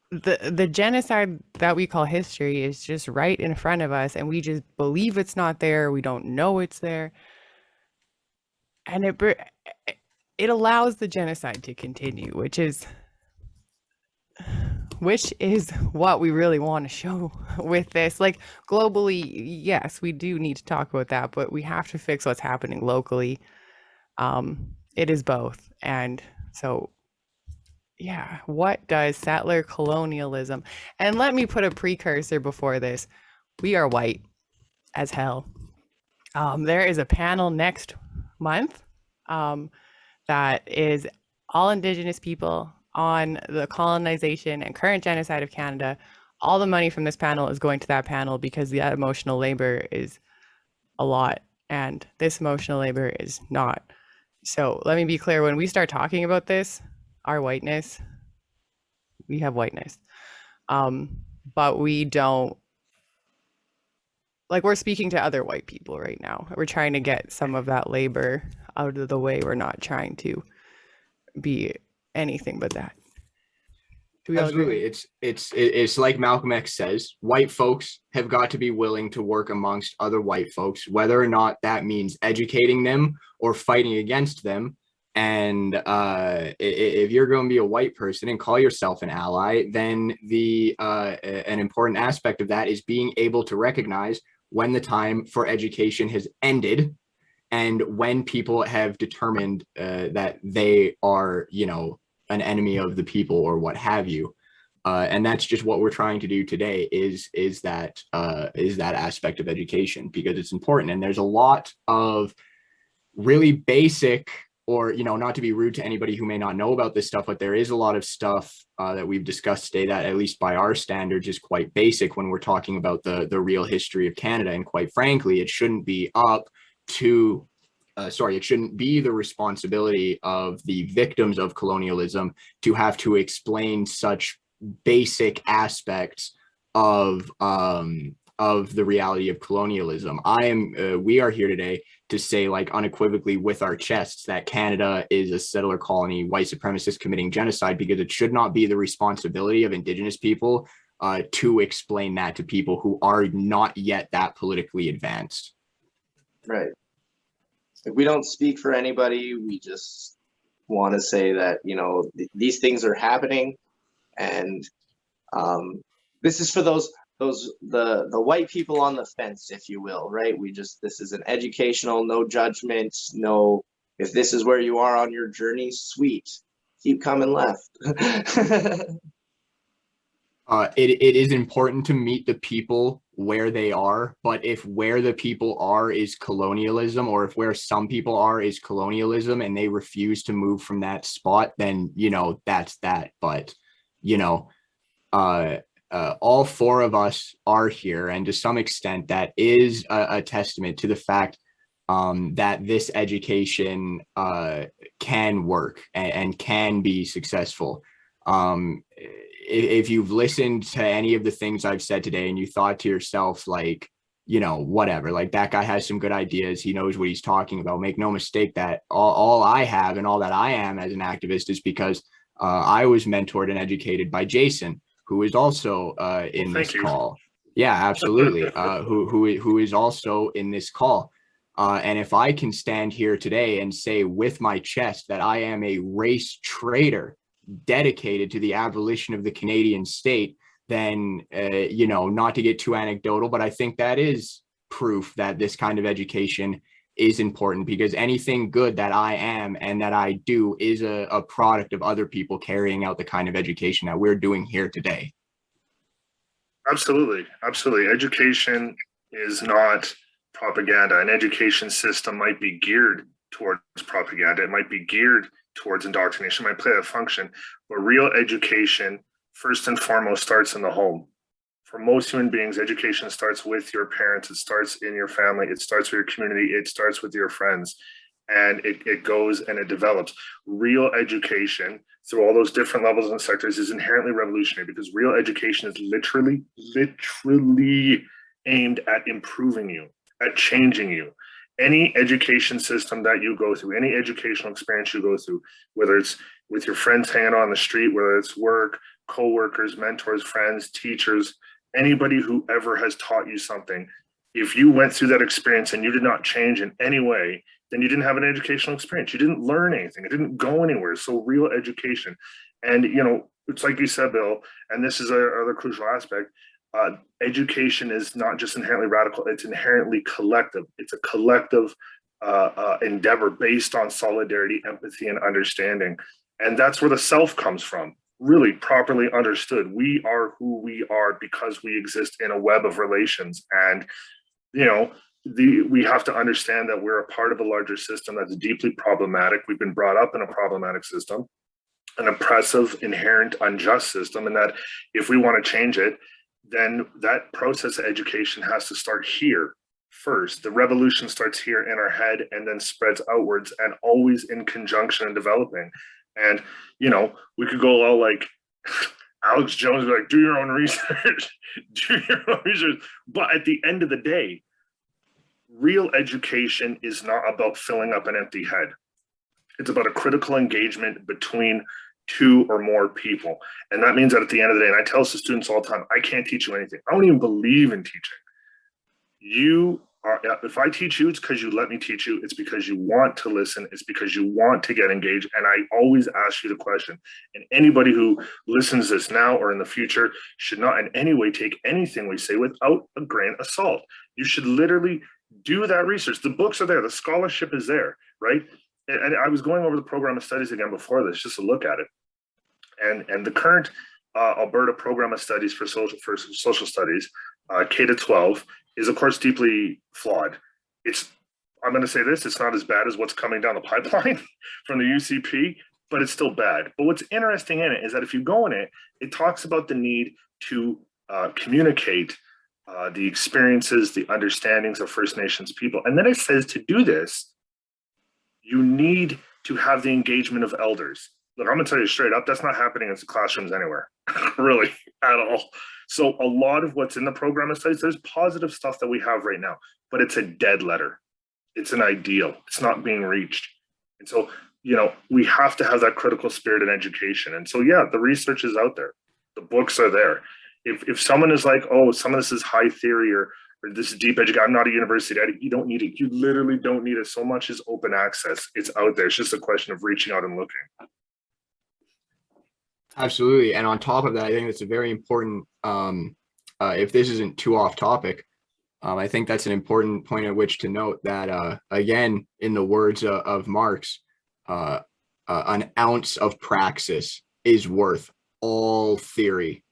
The genocide that we call history is just right in front of us, and we just believe it's not there. We don't know it's there, and it allows the genocide to continue, which is what we really want to show with this. Like, globally, yes, we do need to talk about that, but we have to fix what's happening locally. It is both. And so, yeah, what does settler colonialism, and let me put a precursor before this. We are white as hell. There is a panel next month that is all Indigenous people on the colonization and current genocide of Canada. All the money from this panel is going to that panel because the emotional labor is a lot, and this emotional labor is not. So let me be clear, when we start talking about this, our whiteness, we have whiteness, but we don't, like, we're speaking to other white people right now. We're trying to get some of that labor out of the way. We're not trying to be anything but that. Do we all agree? Absolutely. It's like Malcolm X says, white folks have got to be willing to work amongst other white folks, whether or not that means educating them or fighting against them. And if you're going to be a white person and call yourself an ally, then an important aspect of that is being able to recognize when the time for education has ended, and when people have determined that they are, an enemy of the people or what have you. And that's just what we're trying to do today is that aspect of education, because it's important. And there's a lot of really basic, or, not to be rude to anybody who may not know about this stuff, but there is a lot of stuff that we've discussed today that, at least by our standards, is quite basic when we're talking about the real history of Canada. And quite frankly, it shouldn't be it shouldn't be the responsibility of the victims of colonialism to have to explain such basic aspects of the reality of colonialism. We are here today to say, like, unequivocally with our chests, that Canada is a settler colony, white supremacist committing genocide, because it should not be the responsibility of Indigenous people to explain that to people who are not yet that politically advanced. Right. We don't speak for anybody. We just want to say that, these things are happening, and this is for the white people on the fence, if you will, right? This is an educational, no judgment, no, if this is where you are on your journey, sweet, keep coming left. It is important to meet the people where they are, but if where the people are is colonialism, or if where some people are is colonialism, and they refuse to move from that spot, then, that's that. But you know, all four of us are here, and to some extent that is a testament to the fact that this education can work and can be successful. If you've listened to any of the things I've said today and you thought to yourself, like, you know, whatever, like that guy has some good ideas, he knows what he's talking about, make no mistake that all I have and all that I am as an activist is because I was mentored and educated by Jason, who is also in this call. Yeah, absolutely. Who is also in this call. And if I can stand here today and say with my chest that I am a race traitor dedicated to the abolition of the Canadian state, then, you know, not to get too anecdotal, but I think that is proof that this kind of education is important, because anything good that I am and that I do is a product of other people carrying out the kind of education that we're doing here today. Absolutely. Absolutely. Education is not propaganda. An education system might be geared towards propaganda. It might be geared towards indoctrination, it might play a function, but real education, first and foremost, starts in the home. For most human beings, education starts with your parents. It starts in your family. It starts with your community. It starts with your friends. And it goes and it develops. Real education through all those different levels and sectors is inherently revolutionary, because real education is literally aimed at improving you, at changing you. Any education system that you go through, any educational experience you go through, whether it's with your friends hanging on the street, whether it's work, co-workers, mentors, friends, teachers, anybody who ever has taught you something, if you went through that experience and you did not change in any way, then you didn't have an educational experience. You didn't learn anything. It didn't go anywhere. So real education. And, you know, it's like you said, Bill, and this is another crucial aspect. Education is not just inherently radical, it's inherently collective. It's a collective endeavor based on solidarity, empathy, and understanding. And that's where the self comes from, really properly understood. We are who we are because we exist in a web of relations. And, you know, we have to understand that we're a part of a larger system that's deeply problematic. We've been brought up in a problematic system, an oppressive, inherent, unjust system, and that if we want to change it, then that process of education has to start here first. The revolution starts here in our head and then spreads outwards, and always in conjunction and developing. And, you know, we could go all like Alex Jones, like, do your own research, do your own research. But at the end of the day, real education is not about filling up an empty head. It's about a critical engagement between two or more people. And that means that at the end of the day, and I tell this to students all the time, I can't teach you anything. I don't even believe in teaching. You are, if I teach you, it's because you let me teach you. It's because you want to listen. It's because you want to get engaged. And I always ask you the question. And anybody who listens to this now or in the future should not in any way take anything we say without a grain of salt. You should literally do that research. The books are there. The scholarship is there, right? And I was going over the program of studies again before this, just to look at it. And the current Alberta program of studies for social studies, K to 12, is of course deeply flawed. I'm going to say this, it's not as bad as what's coming down the pipeline from the UCP, but it's still bad. But what's interesting in it is that if you go in it, it talks about the need to communicate the experiences, the understandings of First Nations people. And then it says to do this, you need to have the engagement of elders. Look, I'm gonna tell you straight up, that's not happening in classrooms anywhere, really, at all. So a lot of what's in the program of studies, there's positive stuff that we have right now, but it's a dead letter. It's an ideal, it's not being reached. And so, you know, we have to have that critical spirit in education. And so, yeah, the research is out there. The books are there. If someone is like, oh, some of this is high theory or this is deep education, I'm not a university, you don't need it. You literally don't need it. So much is open access. It's out there. It's just a question of reaching out and looking. Absolutely. And on top of that, I think it's a very important, if this isn't too off topic, I think that's an important point at which to note that, again, in the words of Marx, an ounce of praxis is worth all theory.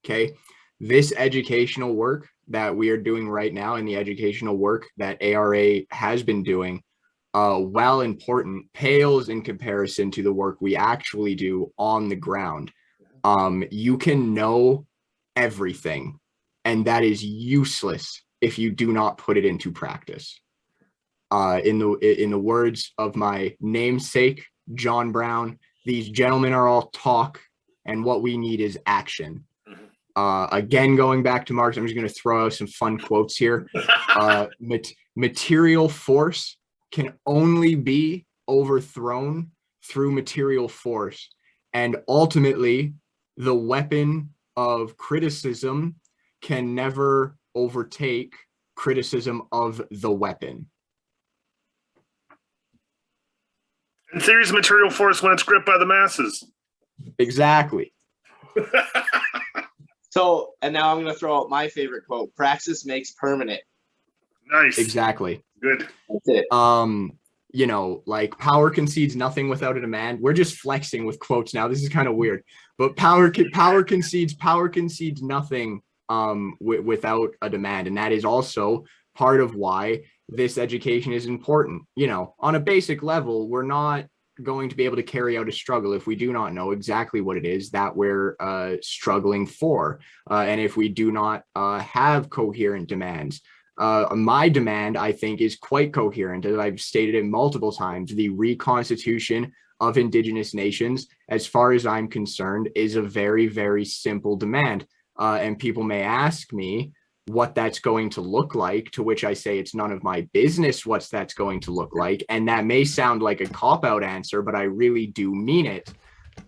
Okay. This educational work that we are doing right now and the educational work that ARA has been doing, while important, pales in comparison to the work we actually do on the ground. You can know everything, and that is useless if you do not put it into practice. In the words of my namesake, John Brown, these gentlemen are all talk, and what we need is action. Again, going back to Marx, I'm just going to throw out some fun quotes here. Material force can only be overthrown through material force, and ultimately, the weapon of criticism can never overtake criticism of the weapon. And theory's material force when it's gripped by the masses. Exactly. So, and now I'm going to throw out my favorite quote: "Praxis makes permanent." Nice. Exactly. Good. That's it. You know, like power concedes nothing without a demand. We're just flexing with quotes now. This is kind of weird, but power concedes nothing without a demand, and that is also part of why this education is important. You know, on a basic level, we're not going to be able to carry out a struggle if we do not know exactly what it is that we're struggling for, and if we do not have coherent demands. My demand, I think, is quite coherent, as I've stated it multiple times. The reconstitution of Indigenous nations, as far as I'm concerned, is a very, very simple demand. And people may ask me what that's going to look like, to which I say it's none of my business what that's going to look like. And that may sound like a cop-out answer, but I really do mean it.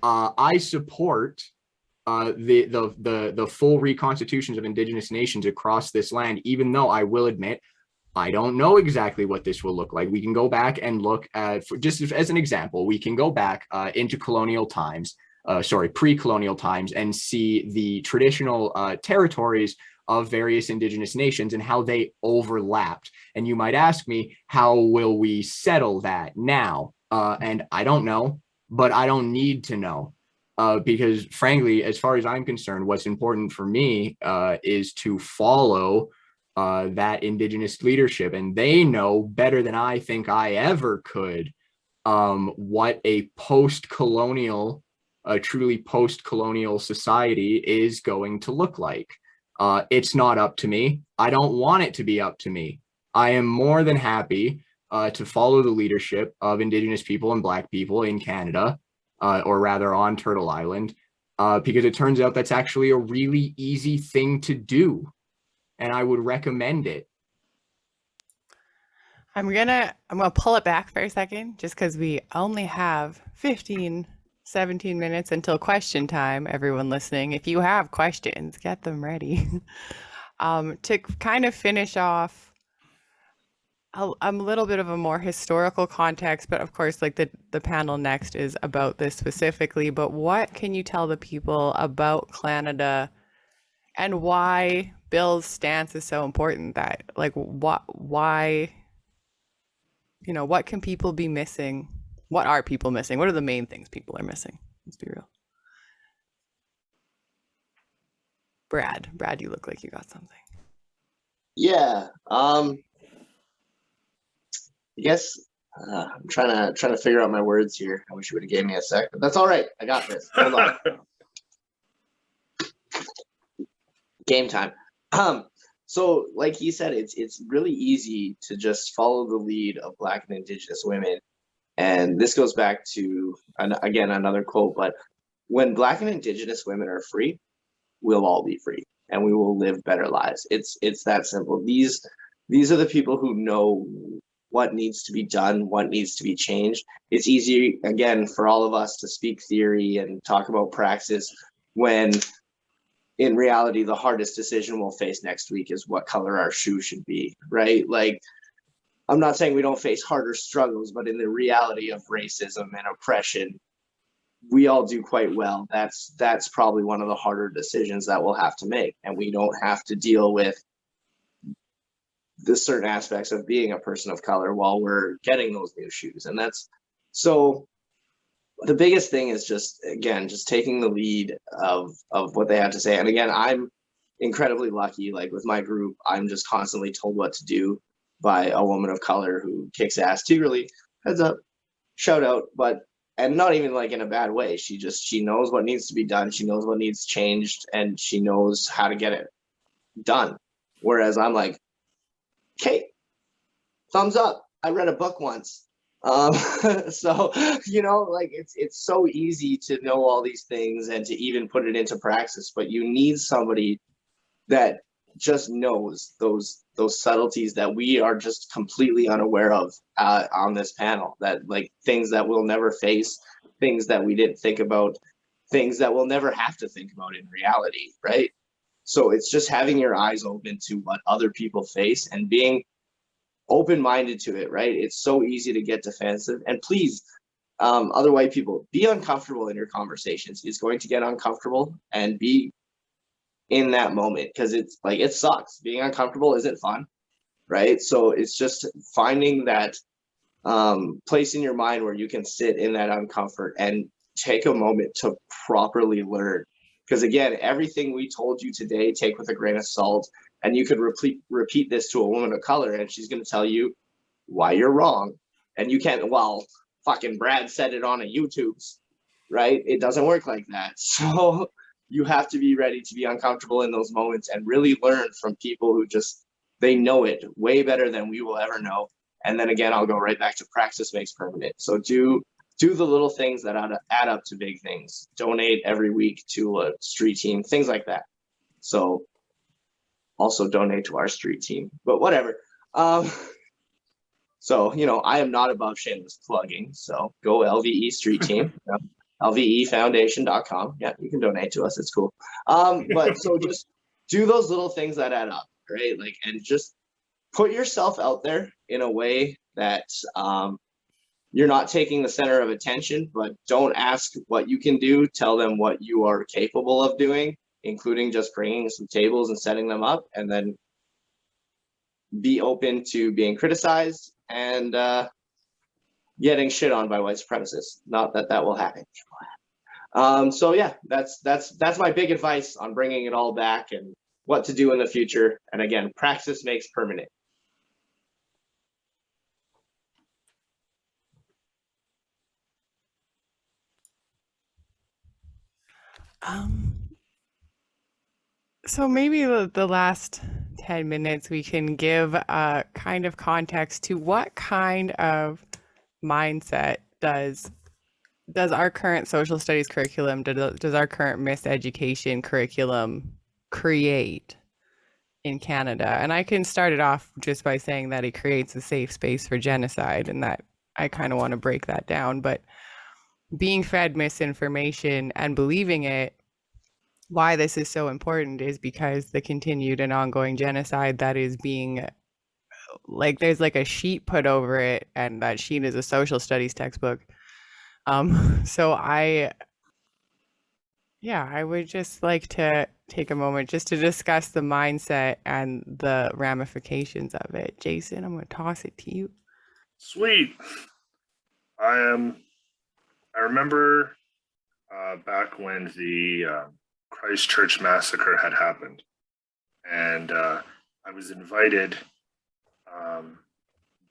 I support the full reconstitutions of Indigenous nations across this land, even though I will admit I don't know exactly what this will look like. We can go back and look at, just as an example, we can go back into colonial times, pre-colonial times, and see the traditional territories of various Indigenous nations and how they overlapped. And you might ask me, how will we settle that now? And I don't know, but I don't need to know. Because frankly, as far as I'm concerned, what's important for me is to follow that Indigenous leadership. And they know better than I think I ever could what a post-colonial, truly post-colonial society is going to look like. It's not up to me. I don't want it to be up to me. I am more than happy to follow the leadership of Indigenous people and Black people in Canada, or rather on Turtle Island, because it turns out that's actually a really easy thing to do, and I would recommend it. I'm gonna pull it back for a second, just because we only have 17 minutes until question time. Everyone listening, if you have questions, get them ready. To kind of finish off a little bit of a more historical context, but of course, like the panel next is about this specifically. But what can you tell the people about Canada and why Bill's stance is so important? That, like, why, you know, what can people be missing? What are people missing? What are the main things people are missing? Let's be real. Brad, you look like you got something. Yeah. I guess I'm trying to figure out my words here. I wish you would have gave me a sec, but that's all right. I got this. Hold on. Game time. So like he said, it's really easy to just follow the lead of Black and Indigenous women. And this goes back to, again, another quote, but when Black and Indigenous women are free, we'll all be free and we will live better lives. It's that simple. These are the people who know what needs to be done, what needs to be changed. It's easy, again, for all of us to speak theory and talk about praxis when in reality, the hardest decision we'll face next week is what color our shoe should be, right? Like, I'm not saying we don't face harder struggles, but in the reality of racism and oppression, we all do quite well. That's probably one of the harder decisions that we'll have to make. And we don't have to deal with the certain aspects of being a person of color while we're getting those new shoes. And that's, so the biggest thing is just taking the lead of what they have to say. And again, I'm incredibly lucky, like with my group, I'm just constantly told what to do by a woman of color who kicks ass. Tigrely, heads up, shout out. But and not even like in a bad way. She knows what needs to be done. She knows what needs changed, and she knows how to get it done. Whereas I'm like, okay, thumbs up. I read a book once. So, you know, like it's so easy to know all these things and to even put it into praxis, but you need somebody that just knows those subtleties that we are just completely unaware of on this panel, that like things that we'll never face, things that we didn't think about, things that we'll never have to think about in reality, right? So it's just having your eyes open to what other people face and being open-minded to it, right? It's so easy to get defensive. And please, other white people, be uncomfortable in your conversations. It's going to get uncomfortable, and be in that moment, because it's like, it sucks. Being uncomfortable isn't fun, right? So it's just finding that place in your mind where you can sit in that uncomfort and take a moment to properly learn. Because again, everything we told you today, take with a grain of salt. And you could repeat this to a woman of color, and she's going to tell you why you're wrong. And you can't, well, fucking Brad said it on a YouTube's, right? It doesn't work like that. So you have to be ready to be uncomfortable in those moments and really learn from people who just, they know it way better than we will ever know. And then again, I'll go right back to practice makes permanent. So do the little things that add up to big things. Donate every week to a street team, things like that. So also donate to our street team, but whatever. So, you know, I am not above shameless plugging. So go LVE street team, LVEfoundation.com. Yeah, you can donate to us. It's cool. But so just do those little things that add up, right? Like, and just put yourself out there in a way that you're not taking the center of attention, but don't ask what you can do. Tell them what you are capable of doing, including just bringing some tables and setting them up, and then be open to being criticized and getting shit on by white supremacists. Not that that will happen. So yeah, that's my big advice on bringing it all back and what to do in the future. And again, practice makes permanent. So maybe the last 10 minutes we can give a kind of context to what kind of mindset does our current social studies curriculum, does our current miseducation curriculum create in Canada? And I can start it off just by saying that it creates a safe space for genocide, and that I kind of want to break that down. But being fed misinformation and believing it, why this is so important is because the continued and ongoing genocide that is being, like, there's like a sheet put over it, and that sheet is a social studies textbook. So I would just like to take a moment just to discuss the mindset and the ramifications of it. Jason, I'm going to toss it to you. Sweet. I remember back when the Christchurch massacre had happened, and I was invited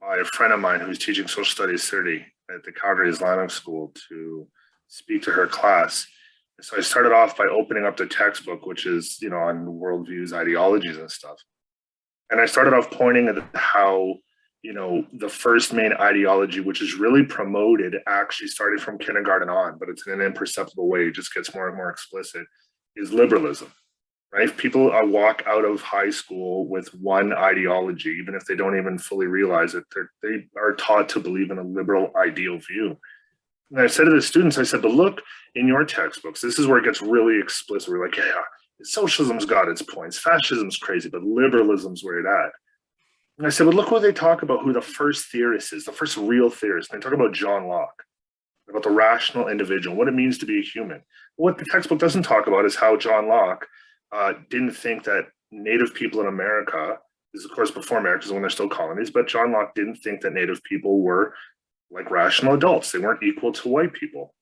by a friend of mine who was teaching social studies 30 at the Calgary Islamic School to speak to her class. So I started off by opening up the textbook, which is, you know, on worldviews, ideologies and stuff. And I started off pointing at how, you know, the first main ideology, which is really promoted, actually started from kindergarten on, but it's in an imperceptible way, it just gets more and more explicit, is liberalism, right? People walk out of high school with one ideology, even if they don't even fully realize it, they are taught to believe in a liberal ideal view. And I said to the students, I said, but look in your textbooks, this is where it gets really explicit. We're like, yeah, socialism's got its points, fascism's crazy, but liberalism's where it at. And I said, well, look what they talk about, who the first theorist is, the first real theorist. And they talk about John Locke, about the rational individual, what it means to be a human. What the textbook doesn't talk about is how John Locke didn't think that Native people in America, this is of course before America, when they're still colonies, but John Locke didn't think that Native people were like rational adults. They weren't equal to white people.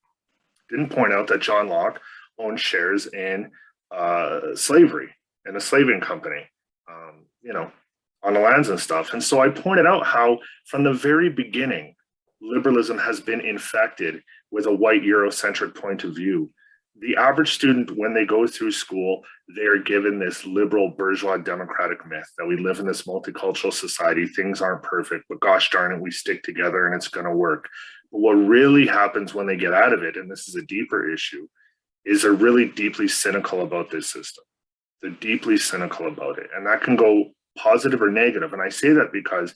Didn't point out that John Locke owned shares in slavery and a slaving company, you know, on the lands and stuff. And so I pointed out how from the very beginning, liberalism has been infected with a white Eurocentric point of view. The average student, when they go through school, they are given this liberal bourgeois democratic myth that we live in this multicultural society, things aren't perfect, but gosh darn it, we stick together and it's going to work. But what really happens when they get out of it, and this is a deeper issue, is they're really deeply cynical about this system. They're deeply cynical about it. And that can go positive or negative. And I say that because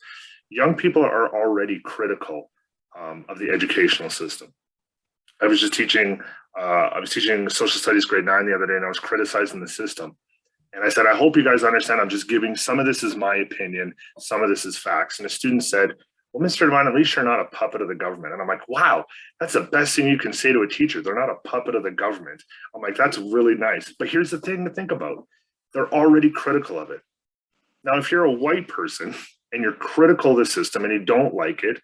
young people are already critical of the educational system. I was teaching social studies grade 9 the other day, and I was criticizing the system. And I said, I hope you guys understand, I'm just giving, some of this is my opinion, some of this is facts. And a student said, well, Mr. Devine, at least you're not a puppet of the government. And I'm like, wow, that's the best thing you can say to a teacher. They're not a puppet of the government. I'm like, that's really nice. But here's the thing to think about. They're already critical of it. Now, if you're a white person and you're critical of the system and you don't like it,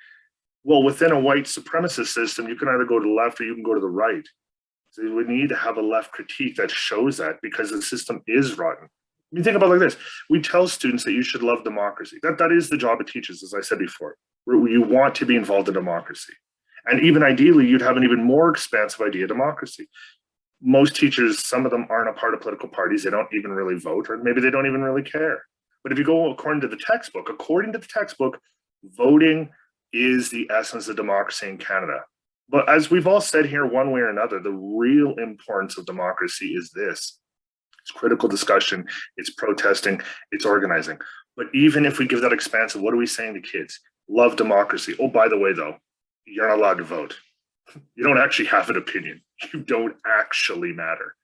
well, within a white supremacist system, you can either go to the left or you can go to the right. So we need to have a left critique that shows that, because the system is rotten. I mean, think about it like this. We tell students that you should love democracy. That is the job of teachers, as I said before. You want to be involved in democracy. And even ideally, you'd have an even more expansive idea of democracy. Most teachers, some of them aren't a part of political parties. They don't even really vote, or maybe they don't even really care. But if you go according to the textbook, voting is the essence of democracy in Canada. But as we've all said here, one way or another, the real importance of democracy is this. It's critical discussion, it's protesting, it's organizing. But even if we give that expansive, what are we saying to kids? Love democracy. Oh, by the way, though, you're not allowed to vote. You don't actually have an opinion. You don't actually matter.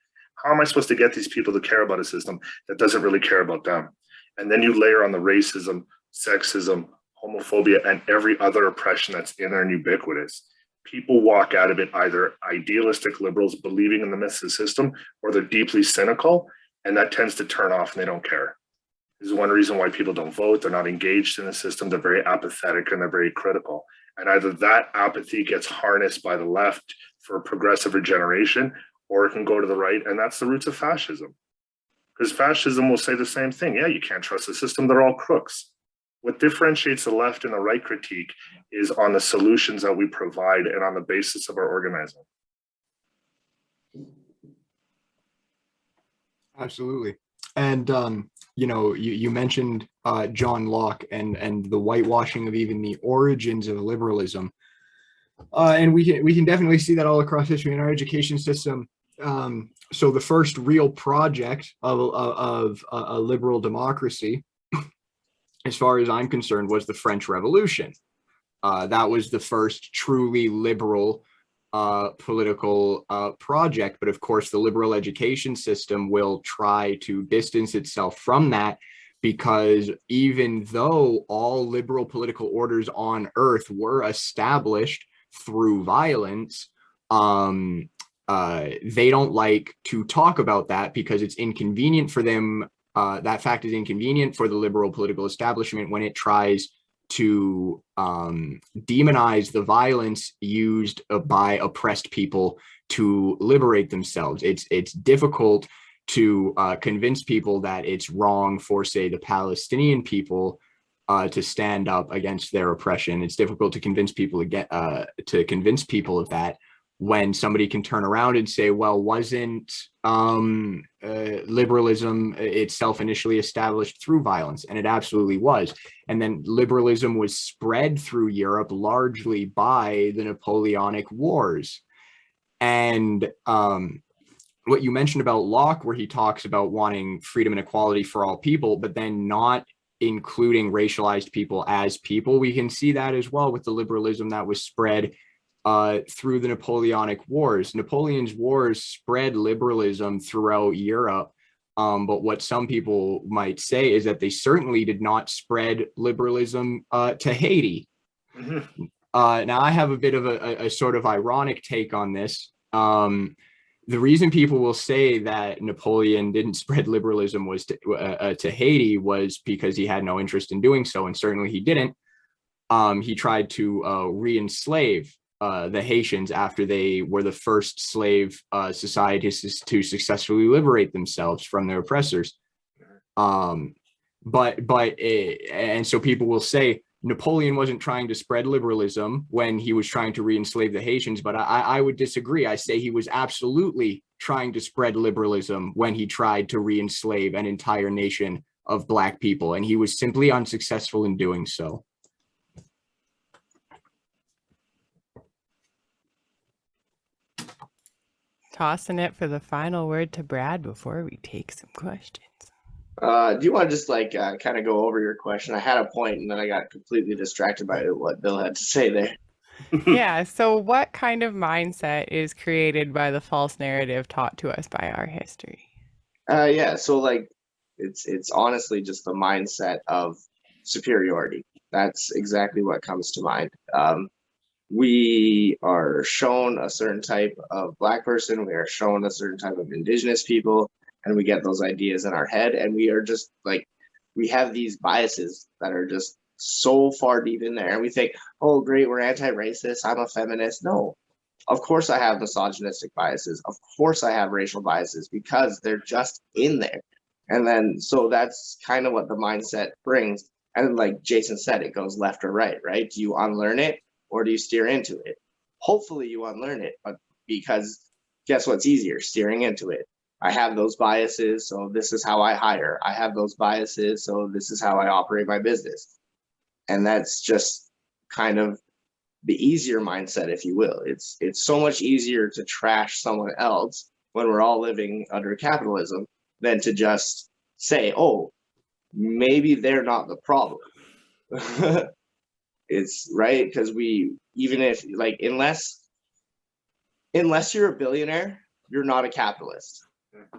How am I supposed to get these people to care about a system that doesn't really care about them? And then you layer on the racism, sexism, homophobia, and every other oppression that's in there and ubiquitous. People walk out of it either idealistic liberals believing in the myths of the system, or they're deeply cynical, and that tends to turn off and they don't care. This is one reason why people don't vote. They're not engaged in the system. They're very apathetic and they're very critical. And either that apathy gets harnessed by the left for progressive regeneration, or it can go to the right, and that's the roots of fascism. Because fascism will say the same thing. Yeah, you can't trust the system. They're all crooks. What differentiates the left and the right critique is on the solutions that we provide and on the basis of our organizing. Absolutely. And, you mentioned John Locke and the whitewashing of even the origins of liberalism. And we can definitely see that all across history in our education system. So the first real project of a liberal democracy, as far as I'm concerned, was the French Revolution. That was the first truly liberal political project. But of course, the liberal education system will try to distance itself from that, because even though all liberal political orders on earth were established through violence, they don't like to talk about that because it's inconvenient for them. That fact is inconvenient for the liberal political establishment when it tries to demonize the violence used by oppressed people to liberate themselves. It's difficult to convince people that it's wrong for, say, the Palestinian people to stand up against their oppression. It's difficult to convince people of that, when somebody can turn around and say, well, wasn't liberalism itself initially established through violence? And it absolutely was. And then liberalism was spread through Europe largely by the Napoleonic Wars. And what you mentioned about Locke, where he talks about wanting freedom and equality for all people, but then not including racialized people as people, we can see that as well with the liberalism that was spread through the Napoleonic Wars. Napoleon's wars spread liberalism throughout Europe, but what some people might say is that they certainly did not spread liberalism to Haiti. Mm-hmm. Now, I have a bit of a sort of ironic take on this. The reason people will say that Napoleon didn't spread liberalism was to Haiti was because he had no interest in doing so, and certainly he didn't. He tried to re-enslave the Haitians after they were the first slave societies to successfully liberate themselves from their oppressors. And so people will say, Napoleon wasn't trying to spread liberalism when he was trying to re-enslave the Haitians, but I would disagree. I say he was absolutely trying to spread liberalism when he tried to re-enslave an entire nation of Black people, and he was simply unsuccessful in doing so. Tossing it for the final word to Brad before we take some questions. Do you want to just like kind of go over your question? I had a point and then I got completely distracted by what Bill had to say there. Yeah, so what kind of mindset is created by the false narrative taught to us by our history? Yeah, so like it's honestly just the mindset of superiority. That's exactly what comes to mind. We are shown a certain type of Black person, we are shown a certain type of Indigenous people, and we get those ideas in our head, and we are just like, we have these biases that are just so far deep in there, and we think, oh great, we're anti-racist, I'm a feminist. No, of course I have misogynistic biases, of course I have racial biases, because they're just in there. And then so that's kind of what the mindset brings. And like Jason said, it goes left or right, right? Do you unlearn it or do you steer into it? Hopefully you unlearn it, but because guess what's easier? Steering into it. I have those biases, so this is how I hire. I have those biases, so this is how I operate my business. And that's just kind of the easier mindset, if you will. It's so much easier to trash someone else when we're all living under capitalism than to just say, oh, maybe they're not the problem. It's right, because we, even if like, unless you're a billionaire, you're not a capitalist.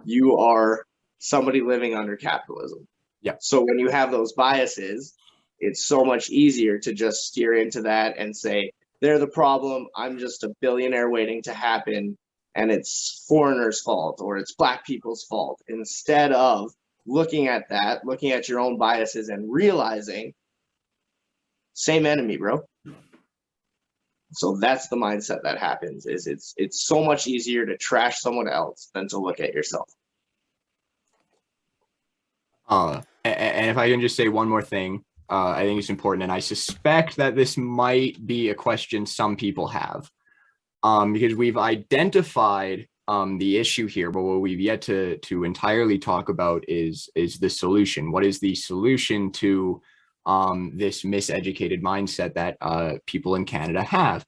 You are somebody living under capitalism. Yeah. So when you have those biases, it's so much easier to just steer into that and say, they're the problem, I'm just a billionaire waiting to happen, and it's foreigners' fault or it's Black people's fault, instead of looking at that, looking at your own biases and realizing, same enemy, bro. So that's the mindset that happens, is it's so much easier to trash someone else than to look at yourself. And if I can just say one more thing, I think it's important, and I suspect that this might be a question some people have, because we've identified the issue here, but what we've yet to entirely talk about is the solution. What is the solution to this miseducated mindset that people in Canada have?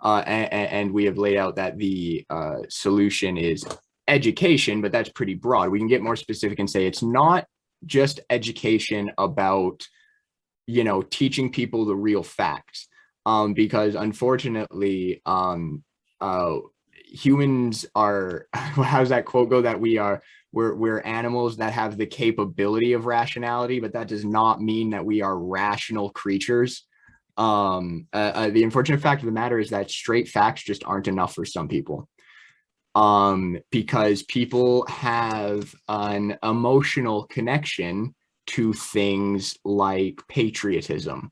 And we have laid out that the solution is education, but that's pretty broad. We can get more specific and say it's not just education about, you know, teaching people the real facts, because unfortunately, humans are, how's that quote go, that we're animals that have the capability of rationality, but that does not mean that we are rational creatures. The unfortunate fact of the matter is that straight facts just aren't enough for some people, because people have an emotional connection to things like patriotism.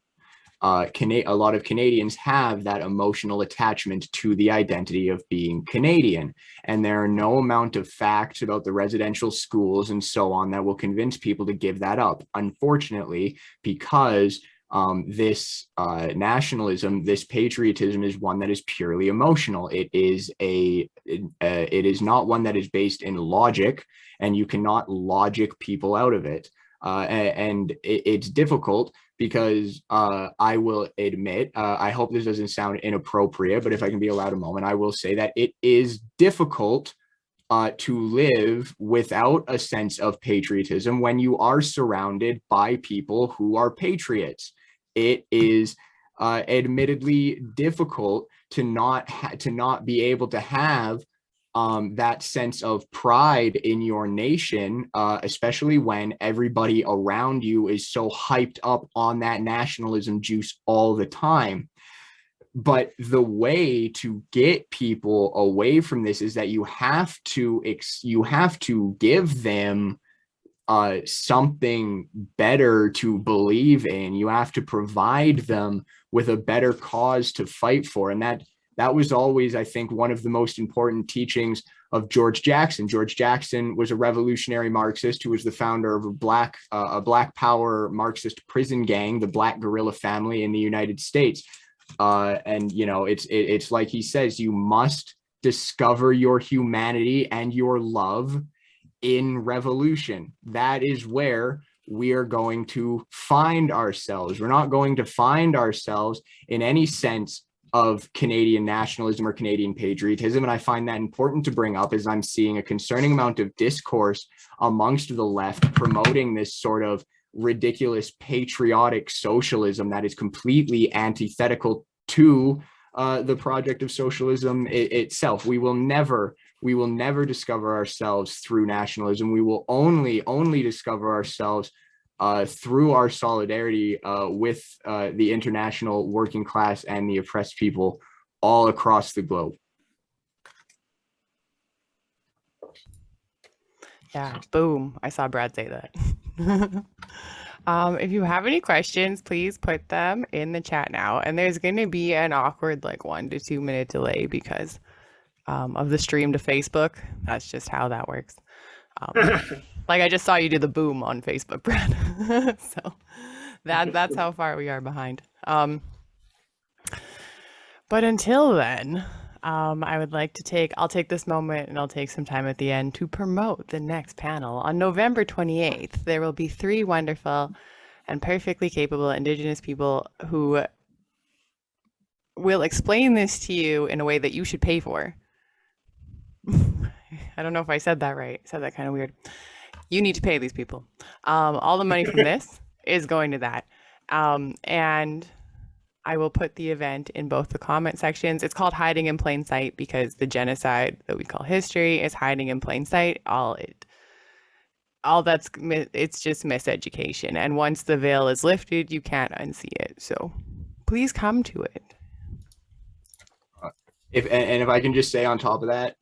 A lot of Canadians have that emotional attachment to the identity of being Canadian, and there are no amount of facts about the residential schools and so on that will convince people to give that up, unfortunately, because this nationalism, this patriotism is one that is purely emotional. It is not one that is based in logic, and you cannot logic people out of it. And it's difficult because I will admit, I hope this doesn't sound inappropriate, but if I can be allowed a moment, I will say that it is difficult to live without a sense of patriotism when you are surrounded by people who are patriots. It is admittedly difficult to not be able to have that sense of pride in your nation, especially when everybody around you is so hyped up on that nationalism juice all the time. But the way to get people away from this is that you have to give them something better to believe in. You have to provide them with a better cause to fight for, and that That was always, I think, one of the most important teachings of George Jackson. George Jackson was a revolutionary Marxist who was the founder of a black power Marxist prison gang, the Black Guerrilla Family in the United States. And you know, it's like he says, you must discover your humanity and your love in revolution. That is where we are going to find ourselves. We're not going to find ourselves in any sense of Canadian nationalism or Canadian patriotism. And I find that important to bring up, as I'm seeing a concerning amount of discourse amongst the left promoting this sort of ridiculous patriotic socialism that is completely antithetical to the project of socialism itself. We will never discover ourselves through nationalism. We will only discover ourselves through our solidarity with the international working class and the oppressed people all across the globe. Yeah, boom. I saw Brad say that. If you have any questions, please put them in the chat now. And there's going to be an awkward 1 to 2 minute delay because of the stream to Facebook. That's just how that works. I just saw you do the boom on Facebook, Brad. So that's how far we are behind. But until then, I would like to I'll take this moment and I'll take some time at the end to promote the next panel. On November 28th, there will be 3 wonderful and perfectly capable Indigenous people who will explain this to you in a way that you should pay for. I don't know if I said that right. I said that kind of weird. You need to pay these people. All the money from this is going to that. And I will put the event in both the comment sections. It's called Hiding in Plain Sight because the genocide that we call history is hiding in plain sight. It's just miseducation. And once the veil is lifted, you can't unsee it. So please come to it. If I can just say on top of that,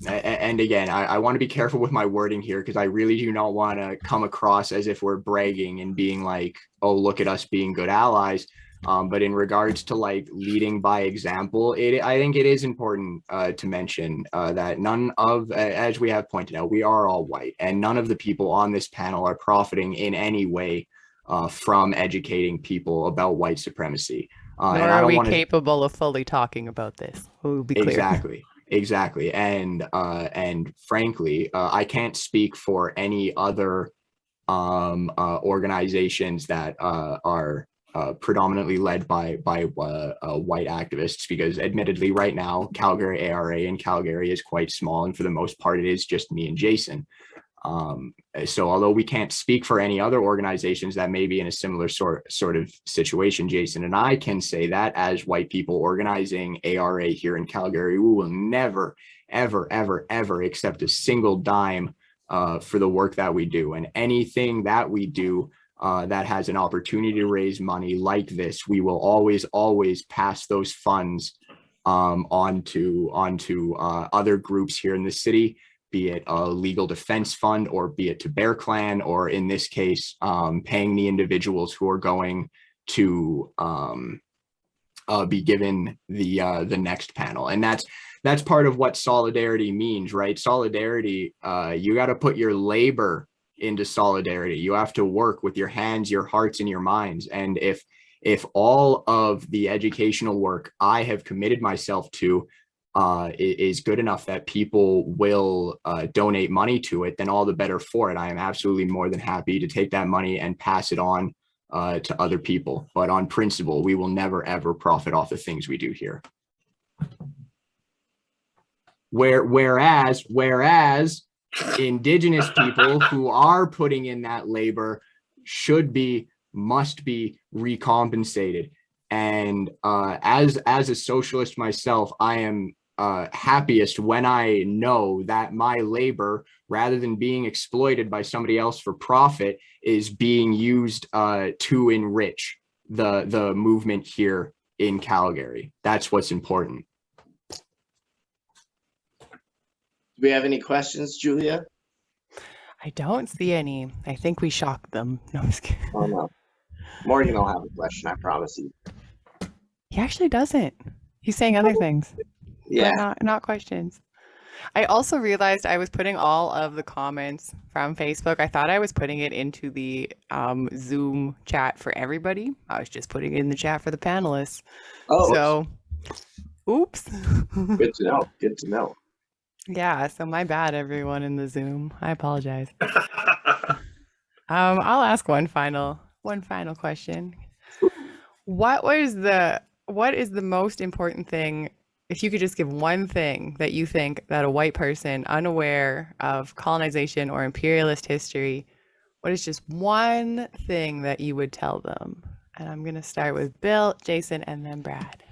and again, I want to be careful with my wording here because I really do not want to come across as if we're bragging and being like, oh, look at us being good allies. But in regards to leading by example, I think it is important to mention that none of, as we have pointed out, we are all white, and none of the people on this panel are profiting in any way from educating people about white supremacy. Nor are we capable of fully talking about this. We'll be clear. Exactly. And frankly, I can't speak for any other organizations that are predominantly led by white activists, because admittedly right now Calgary ARA in Calgary is quite small, and for the most part it is just me and Jason. So although we can't speak for any other organizations that may be in a similar sort of situation, Jason and I can say that as white people organizing ARA here in Calgary, we will never, ever accept a single dime for the work that we do. And anything that we do that has an opportunity to raise money like this, we will always pass those funds onto other groups here in the city, be it a legal defense fund or be it to Bear Clan, or in this case, paying the individuals who are going to be given the next panel. And that's part of what solidarity means, right? Solidarity, you got to put your labor into solidarity. You have to work with your hands, your hearts, and your minds. And if all of the educational work I have committed myself to is good enough that people will donate money to it, then all the better for it. I am absolutely more than happy to take that money and pass it on to other people. But on principle, we will never, ever profit off the things we do here. Whereas Indigenous people who are putting in that labor must be recompensated. And as a socialist myself, I am happiest when I know that my labor, rather than being exploited by somebody else for profit, is being used to enrich the movement here in Calgary. That's what's important. Do we have any questions, Julia? I don't see any. I think we shocked them. No, I'm just kidding. Oh no. Morgan will have a question, I promise you. He actually doesn't. He's saying other things, Yeah. but not questions. I also realized I was putting all of the comments from Facebook. I thought I was putting it into the Zoom chat for everybody. I was just putting it in the chat for the panelists. Oh, So, oops. good to know. Good to know. Yeah, so my bad, everyone in the Zoom. I apologize. I'll ask one final question. What is the most important thing, if you could just give one thing that you think that a white person unaware of colonization or imperialist history, what is just one thing that you would tell them? And I'm going to start with Bill, Jason, and then Brad.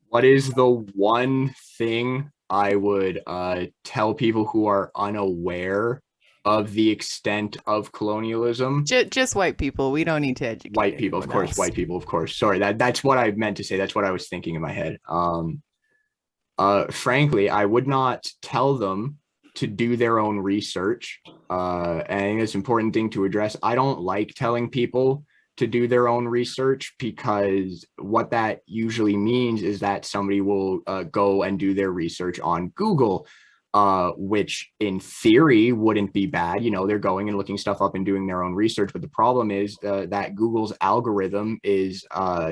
What is the one thing I would tell people who are unaware of the extent of colonialism? Just white people. We don't need to educate White people, of anyone course. else. White people, of course. Sorry, that's what I meant to say. That's what I was thinking in my head. Frankly, I would not tell them to do their own research. And I think that's an important thing to address. I don't like telling people to do their own research, because what that usually means is that somebody will go and do their research on Google, which in theory wouldn't be bad. You know, they're going and looking stuff up and doing their own research. But the problem is that Google's algorithm is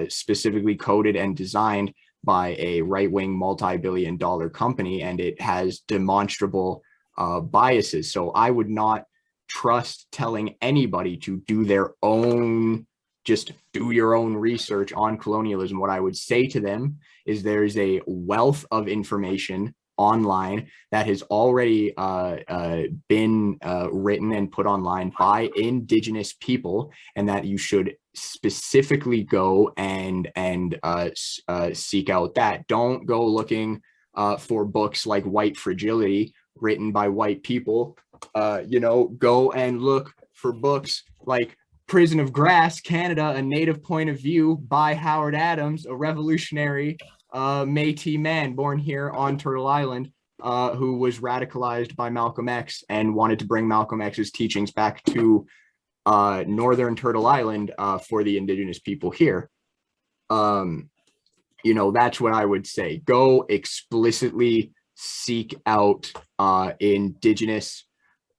specifically coded and designed by a right-wing multi-billion-dollar company, and it has demonstrable biases. So I would not trust telling anybody to do their own, just do your own research on colonialism. What I would say to them is there is a wealth of information online that has already been written and put online by Indigenous people, and that you should specifically go and seek out that. Don't go looking for books like White Fragility written by white people. Go and look for books like Prison of Grass, Canada, A Native Point of View by Howard Adams, a revolutionary Métis man born here on Turtle Island, who was radicalized by Malcolm X and wanted to bring Malcolm X's teachings back to Northern Turtle Island for the Indigenous people here. That's what I would say. Go explicitly seek out Indigenous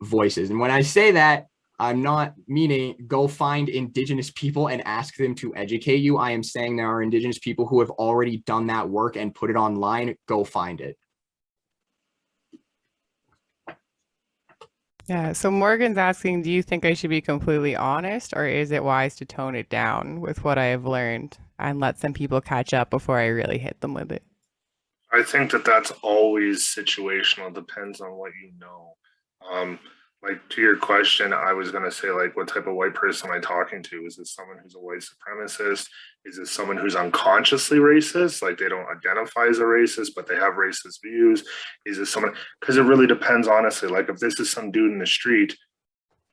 voices. And when I say that, I'm not meaning go find Indigenous people and ask them to educate you. I am saying there are Indigenous people who have already done that work and put it online. Go find it. Yeah, so Morgan's asking, do you think I should be completely honest, or is it wise to tone it down with what I have learned and let some people catch up before I really hit them with it? I think that that's always situational. Depends on what you know. Like to your question, I was going to say, like, what type of white person am I talking to? Is this someone who's a white supremacist? Is this someone who's unconsciously racist? Like they don't identify as a racist, but they have racist views? Is this someone, because it really depends, honestly. Like if this is some dude in the street,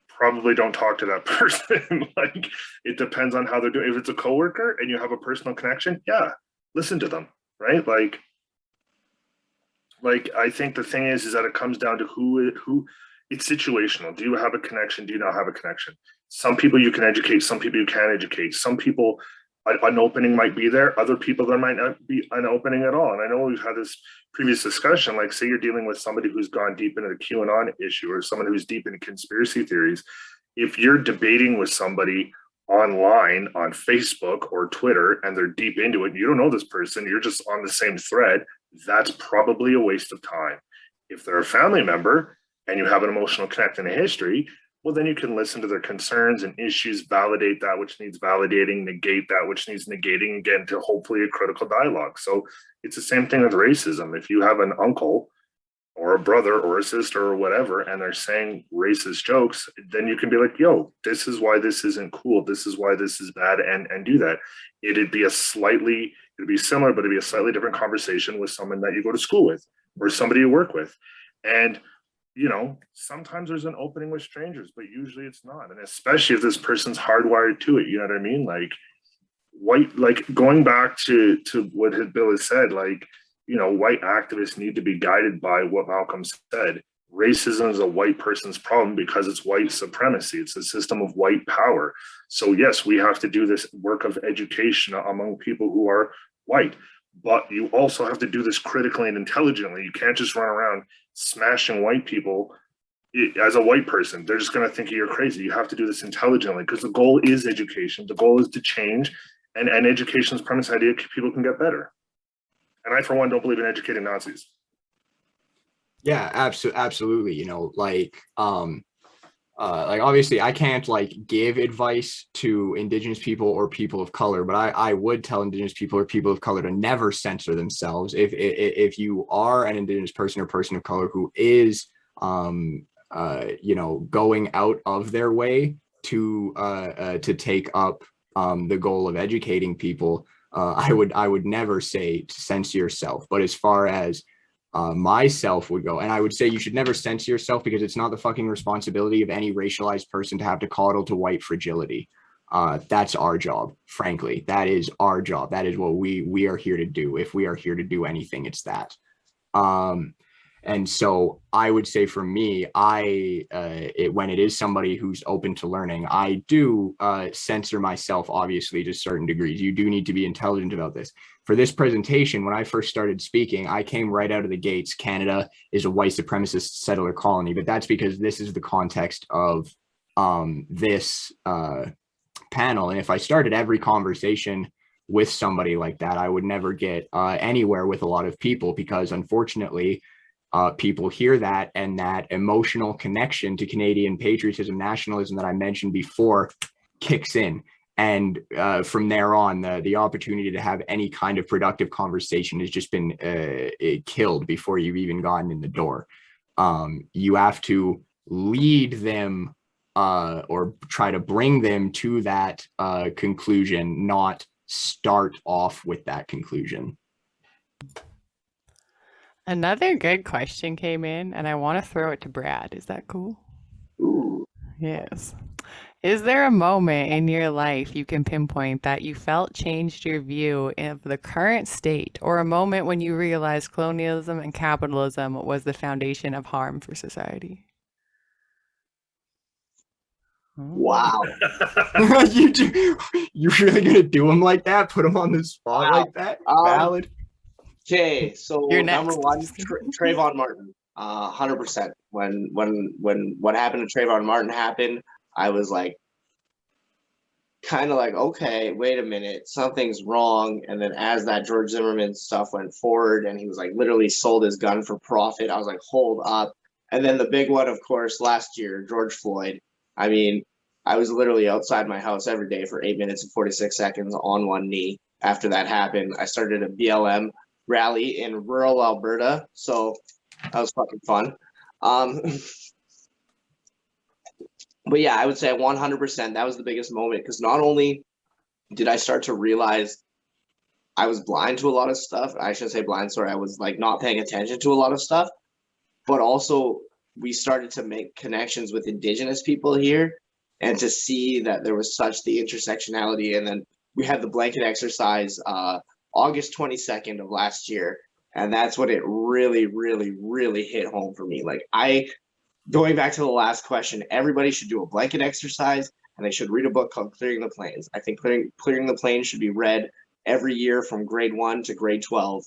probably don't talk to that person. Like it depends on how they're doing. If it's a coworker and you have a personal connection, yeah, listen to them, right? Like I think the thing is that it comes down to who it's situational. Do you have a connection? Do you not have a connection? Some people you can educate, some people you can't educate. Some people, an opening might be there. Other people, there might not be an opening at all. And I know we've had this previous discussion, like say you're dealing with somebody who's gone deep into the QAnon issue or someone who's deep into conspiracy theories. If you're debating with somebody online on Facebook or Twitter and they're deep into it, you don't know this person, you're just on the same thread, that's probably a waste of time. If they're a family member and you have an emotional connect in a history, well, then you can listen to their concerns and issues, validate that which needs validating, negate that which needs negating, and get into hopefully a critical dialogue. So it's the same thing with racism. If you have an uncle or a brother or a sister or whatever, and they're saying racist jokes, then you can be like, yo, this is why this isn't cool. This is why this is bad, and do that. It'd be similar, but it'd be a slightly different conversation with someone that you go to school with or somebody you work with. And sometimes there's an opening with strangers, but usually it's not. And especially if this person's hardwired to it, you know what I mean? Like going back to what Bill has said, white activists need to be guided by what Malcolm said. Racism is a white person's problem because it's white supremacy. It's a system of white power. So yes, we have to do this work of education among people who are white, but you also have to do this critically and intelligently. You can't just run around smashing white people. As a white person, they're just going to think you're crazy. You have to do this intelligently because the goal is education. The goal is to change, and education's premise idea, people can get better. And I, for one, don't believe in educating Nazis. Yeah, absolutely. You know, like obviously I can't like give advice to Indigenous people or people of color, but I would tell Indigenous people or people of color to never censor themselves. If you are an Indigenous person or person of color who is you know, going out of their way to take up the goal of educating people, I would never say to censor yourself. But as far as myself would go, and I would say you should never censor yourself, because it's not the fucking responsibility of any racialized person to have to coddle to white fragility. That's our job, frankly. That is our job. That is what we are here to do. If we are here to do anything, it's that. And so I would say for me, when it is somebody who's open to learning, I do censor myself, obviously, to certain degrees. You do need to be intelligent about this. For this presentation, when I first started speaking, I came right out of the gates. Canada is a white supremacist settler colony, but that's because this is the context of this panel. And if I started every conversation with somebody like that, I would never get anywhere with a lot of people, because unfortunately, people hear that, and that emotional connection to Canadian patriotism, nationalism that I mentioned before kicks in. And from there on, the opportunity to have any kind of productive conversation has just been killed before you've even gotten in the door. You have to lead them or try to bring them to that conclusion, not start off with that conclusion. Another good question came in, and I want to throw it to Brad. Is that cool? Ooh. Yes. Is there a moment in your life you can pinpoint that you felt changed your view of the current state, or a moment when you realized colonialism and capitalism was the foundation of harm for society? Wow. You really gonna do them like that? Put them on the spot like that? Valid. Okay, so You're number next. one, Trayvon Martin, 100%. When what happened to Trayvon Martin happened, I was like, kind of like, okay, wait a minute, something's wrong. And then as that George Zimmerman stuff went forward, and he was like literally sold his gun for profit, I was like, hold up. And then the big one, of course, last year, George Floyd. I mean, I was literally outside my house every day for 8 minutes and 46 seconds on one knee. After that happened, I started a BLM rally in rural Alberta, so that was fucking fun. But yeah, I would say 100% that was the biggest moment, because not only did I start to realize I was blind to a lot of stuff, I shouldn't say blind, sorry, I was like not paying attention to a lot of stuff, but also we started to make connections with Indigenous people here, and to see that there was such the intersectionality. And then we had the blanket exercise August 22nd of last year, and that's what it really, really, really hit home for me. Like, going back to the last question, everybody should do a blanket exercise, and they should read a book called Clearing the Plains. I think Clearing the Plains should be read every year from grade 1 to grade 12.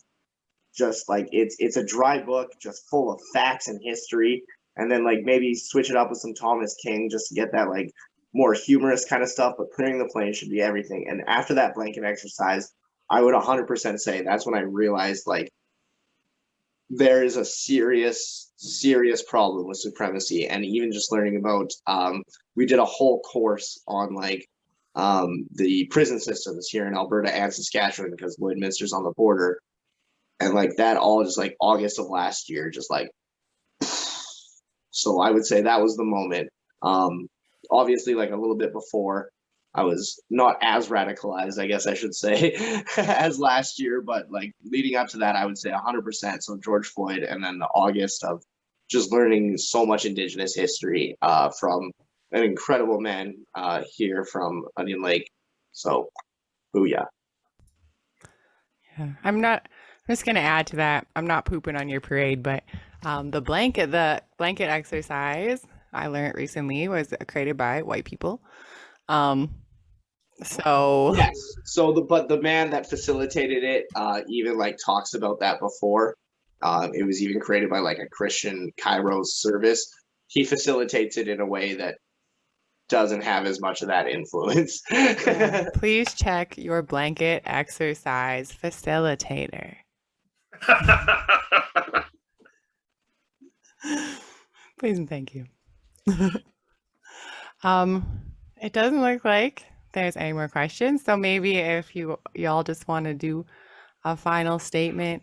Just like it's a dry book, just full of facts and history, and then like maybe switch it up with some Thomas King just to get that like more humorous kind of stuff. But Clearing the Plains should be everything. And after that blanket exercise, I would 100% say that's when I realized like there is a serious problem with supremacy. And even just learning about we did a whole course on like the prison systems here in Alberta and Saskatchewan, because Lloydminster's on the border, and like that all just like August of last year, just like, so I would say that was the moment. Obviously like a little bit before, I was not as radicalized, I guess I should say, as last year, but like leading up to that, I would say 100%. So George Floyd, and then the August of just learning so much Indigenous history from an incredible man here from Onion Lake. So, booyah. Yeah, I'm just going to add to that. I'm not pooping on your parade, but The blanket exercise I learned recently was created by white people. So Yes. So the man that facilitated it even like talks about that before. It was even created by like a Christian Kairos service. He facilitates it in a way that doesn't have as much of that influence. please check your blanket exercise facilitator. Please and thank you. It doesn't look like there's any more questions. So maybe if y'all just want to do a final statement,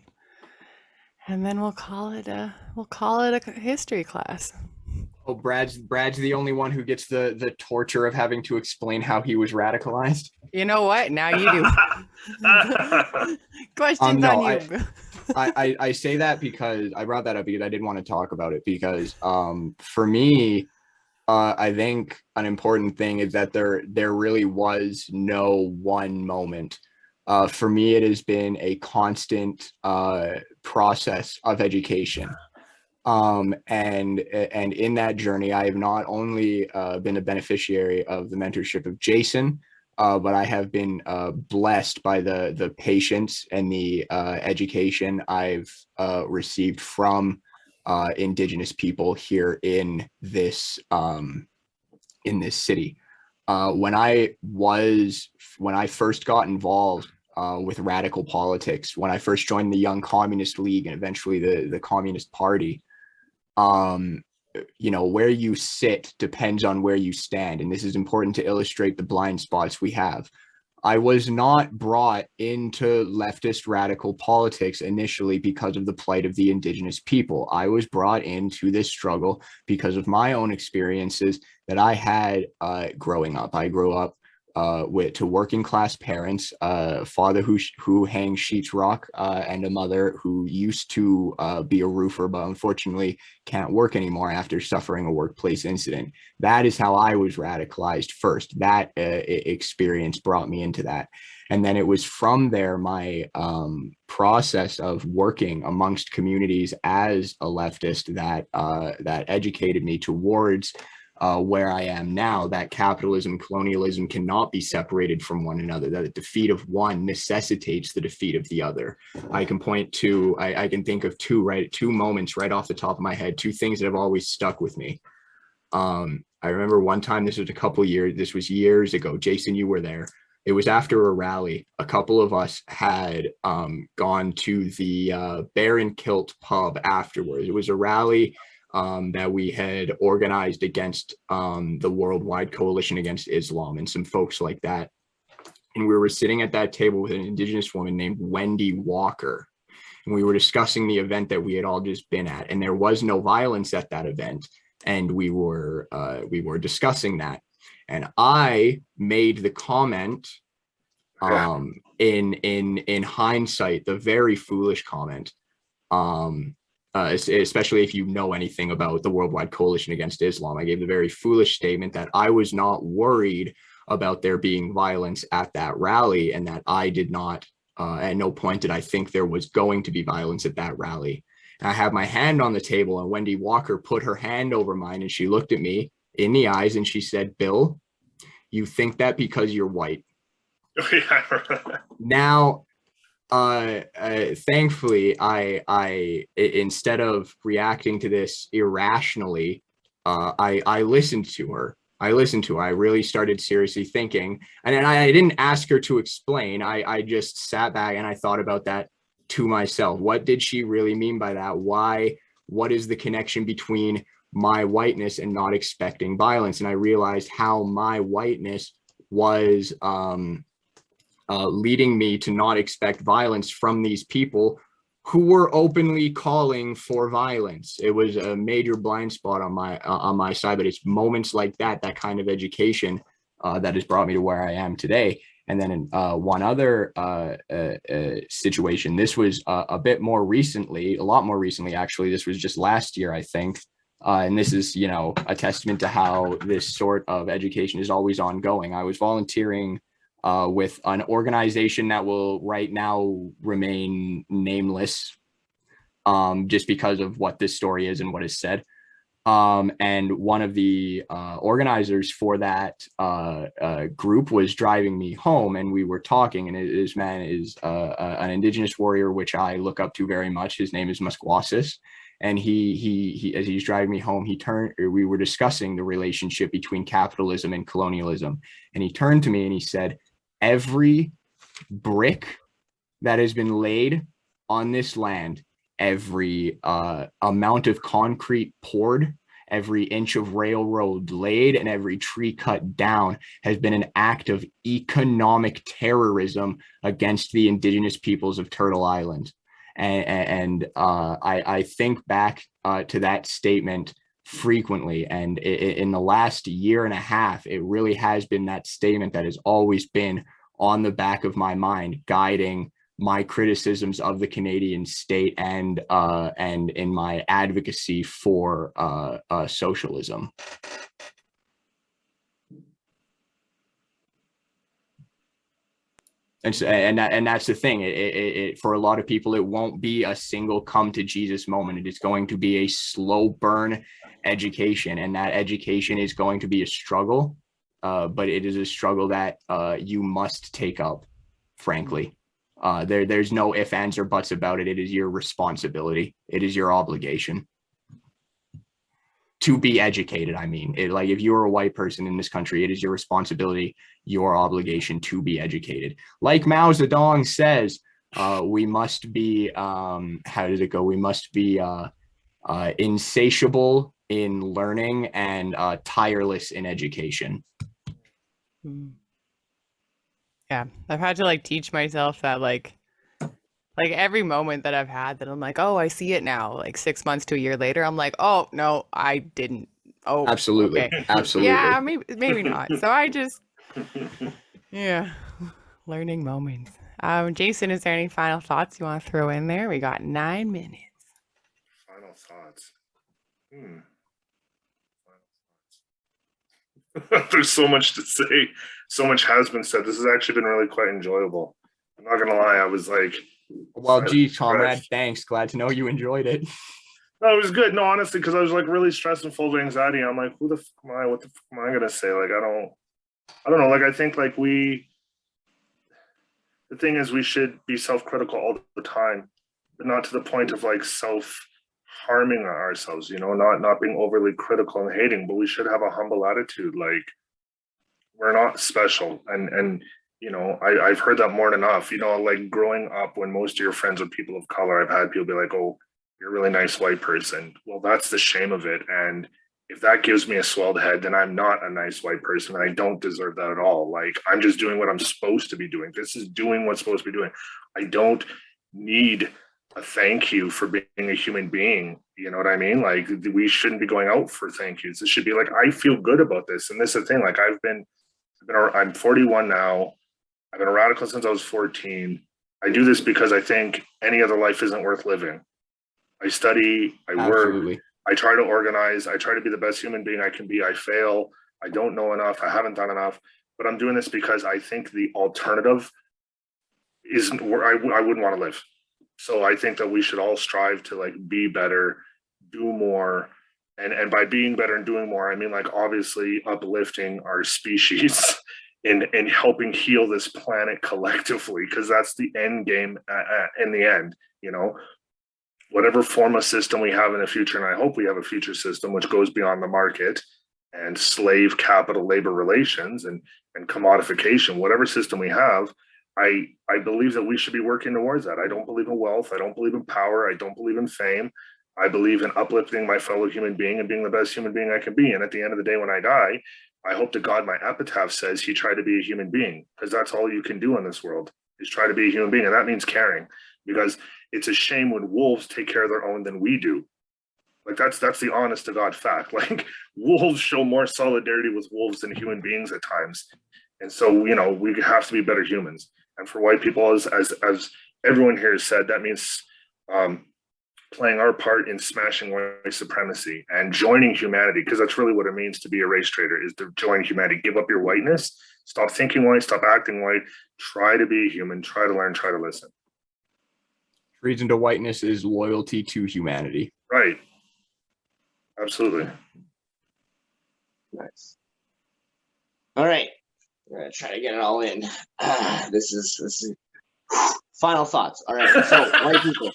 and then we'll call it a history class. Oh, Brad's the only one who gets the torture of having to explain how he was radicalized. You know what? Now you do. Questions No, on you. I say that because I brought that up because I did want to talk about it because for me, I think an important thing is that there really was no one moment. For me, it has been a constant process of education. And in that journey, I have not only been a beneficiary of the mentorship of Jason, but I have been blessed by the patience and the education I've received from Indigenous people here in this city. When I first got involved with radical politics, when I first joined the Young Communist League and eventually the Communist Party, where you sit depends on where you stand. And this is important to illustrate the blind spots we have. I was not brought into leftist radical politics initially because of the plight of the Indigenous people. I was brought into this struggle because of my own experiences that I had growing up. I grew up to working class parents, a father who hangs sheetrock, and a mother who used to be a roofer, but unfortunately can't work anymore after suffering a workplace incident. That is how I was radicalized first. That experience brought me into that. And then it was from there, my process of working amongst communities as a leftist that educated me towards where I am now, that capitalism and colonialism cannot be separated from one another, that the defeat of one necessitates the defeat of the other. I can point to, I can think of two moments right off the top of my head, two things that have always stuck with me. I remember one time, this was years ago, Jason, you were there. It was after a rally. A couple of us had gone to the Bear and Kilt pub afterwards. It was a rally that we had organized against the Worldwide Coalition Against Islam and some folks like that. And we were sitting at that table with an Indigenous woman named Wendy Walker. And we were discussing the event that we had all just been at. And there was no violence at that event. And we were discussing that. And I made the comment in hindsight, the very foolish comment, especially if you know anything about the Worldwide Coalition Against Islam. I gave the very foolish statement that I was not worried about there being violence at that rally, and that I did not, at no point did I think there was going to be violence at that rally. And I had my hand on the table, and Wendy Walker put her hand over mine, and she looked at me in the eyes, and she said, "Bill, you think that because you're white." Now, thankfully, I instead of reacting to this irrationally, I listened to her. I really started seriously thinking, and then I didn't ask her to explain. I just sat back and I thought about that to myself. What did she really mean by that? Why? What is the connection between my whiteness and not expecting violence? And I realized how my whiteness was leading me to not expect violence from these people who were openly calling for violence. It was a major blind spot on my side, but it's moments like that kind of education that has brought me to where I am today. And then in one other situation, this was a lot more recently, actually. This was just last year, I think. And this is, a testament to how this sort of education is always ongoing. I was volunteering with an organization that will right now remain nameless. just because of what this story is and what is said. And one of the organizers for that group was driving me home, and we were talking, and this man is an indigenous warrior, which I look up to very much. His name is Musquasis. And he as he's driving me home, we were discussing the relationship between capitalism and colonialism. And he turned to me and he said, every brick that has been laid on this land, every amount of concrete poured, every inch of railroad laid, and every tree cut down has been an act of economic terrorism against the indigenous peoples of Turtle Island. And I think back to that statement frequently. And in the last year and a half, it really has been that statement that has always been on the back of my mind, guiding my criticisms of the Canadian state and in my advocacy for socialism. And that's the thing. It for a lot of people, it won't be a single come to Jesus moment. It is going to be a slow burn education, and that education is going to be a struggle. But it is a struggle that you must take up, frankly. There's no ifs, ands, or buts about it. It is your responsibility. It is your obligation to be educated. I mean, like if you're a white person in this country, it is your responsibility, your obligation to be educated. Like Mao Zedong says, we must be, how does it go? We must be insatiable in learning and tireless in education. Yeah, I've had to like teach myself that like every moment that I've had that I'm like, oh, I see it now. Like 6 months to a year later, I'm like, oh no, I didn't. Oh, Absolutely, okay. absolutely. Yeah, maybe not. So I just, yeah, learning moments. Jason, is there any final thoughts you want to throw in there? We got 9 minutes. Final thoughts. There's so much to say. So much has been said. This has actually been really quite enjoyable. I'm not gonna lie. I was like, well, geez, comrade, thanks. Glad to know you enjoyed it. No, it was good. No, honestly, because I was like really stressed and full of anxiety. I'm like, who the fuck am I? What the fuck am I gonna say? Like, I don't know. Like, I think like the thing is, we should be self-critical all the time, but not to the point of like self-harming ourselves. You know, not being overly critical and hating, but we should have a humble attitude. Like, we're not special, and you know, I've heard that more than enough. You know, like growing up, when most of your friends are people of color, I've had people be like, "Oh, you're a really nice white person." Well, that's the shame of it. And if that gives me a swelled head, then I'm not a nice white person, and I don't deserve that at all. Like, I'm just doing what I'm supposed to be doing. This is doing what's supposed to be doing. I don't need a thank you for being a human being. You know what I mean? Like, we shouldn't be going out for thank yous. This should be like, I feel good about this. And this is the thing. Like, I'm 41 now. I've been a radical since I was 14. I do this because I think any other life isn't worth living. I study, I Absolutely. work, I try to organize, I try to be the best human being I can be. I fail, I don't know enough, I haven't done enough, but I'm doing this because I think the alternative isn't where I wouldn't want to live. So I think that we should all strive to like be better, do more. And by being better and doing more, I mean like obviously uplifting our species in helping heal this planet collectively, because that's the end game in the end, you know. Whatever form of system we have in the future, and I hope we have a future system which goes beyond the market and slave capital labor relations and commodification, whatever system we have, I believe that we should be working towards that. I don't believe in wealth. I don't believe in power. I don't believe in fame. I believe in uplifting my fellow human being and being the best human being I can be. And at the end of the day, when I die, I hope to God my epitaph says he tried to be a human being, because that's all you can do in this world is try to be a human being. And that means caring, because it's a shame when wolves take care of their own than we do. Like that's the honest to God fact. Like wolves show more solidarity with wolves than human beings at times. And so, you know, we have to be better humans. And for white people, as everyone here has said, that means playing our part in smashing white supremacy and joining humanity, because that's really what it means to be a race trader, is to join humanity. Give up your whiteness, stop thinking white, stop acting white, try to be human, try to learn, try to listen. Treason to whiteness is loyalty to humanity. Right. Absolutely. Nice. All right. We're gonna try to get it all in. This is final thoughts. All right. So, white people,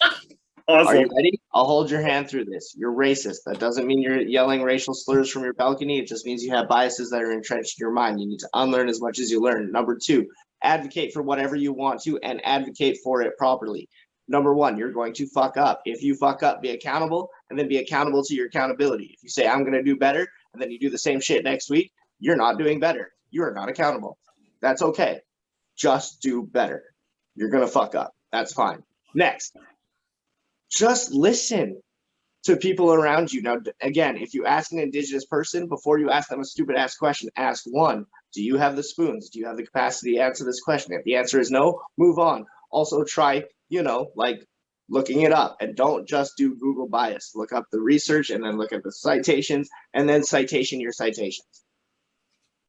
are Awesome. you ready? I'll hold your hand through this. You're racist. That doesn't mean you're yelling racial slurs from your balcony. It just means you have biases that are entrenched in your mind. You need to unlearn as much as you learn. Number two, advocate for whatever you want to and advocate for it properly. Number one, you're going to fuck up. If you fuck up, be accountable and then be accountable to your accountability. If you say, I'm going to do better, and then you do the same shit next week, you're not doing better. You are not accountable. That's okay. Just do better. You're going to fuck up. That's fine. Next, just listen to people around you. Now, again, if you ask an Indigenous person, before you ask them a stupid ass question, ask one, do you have the spoons? Do you have the capacity to answer this question? If the answer is no, move on. Also try, like looking it up, and don't just do Google bias. Look up the research and then look at the citations and then citation your citations.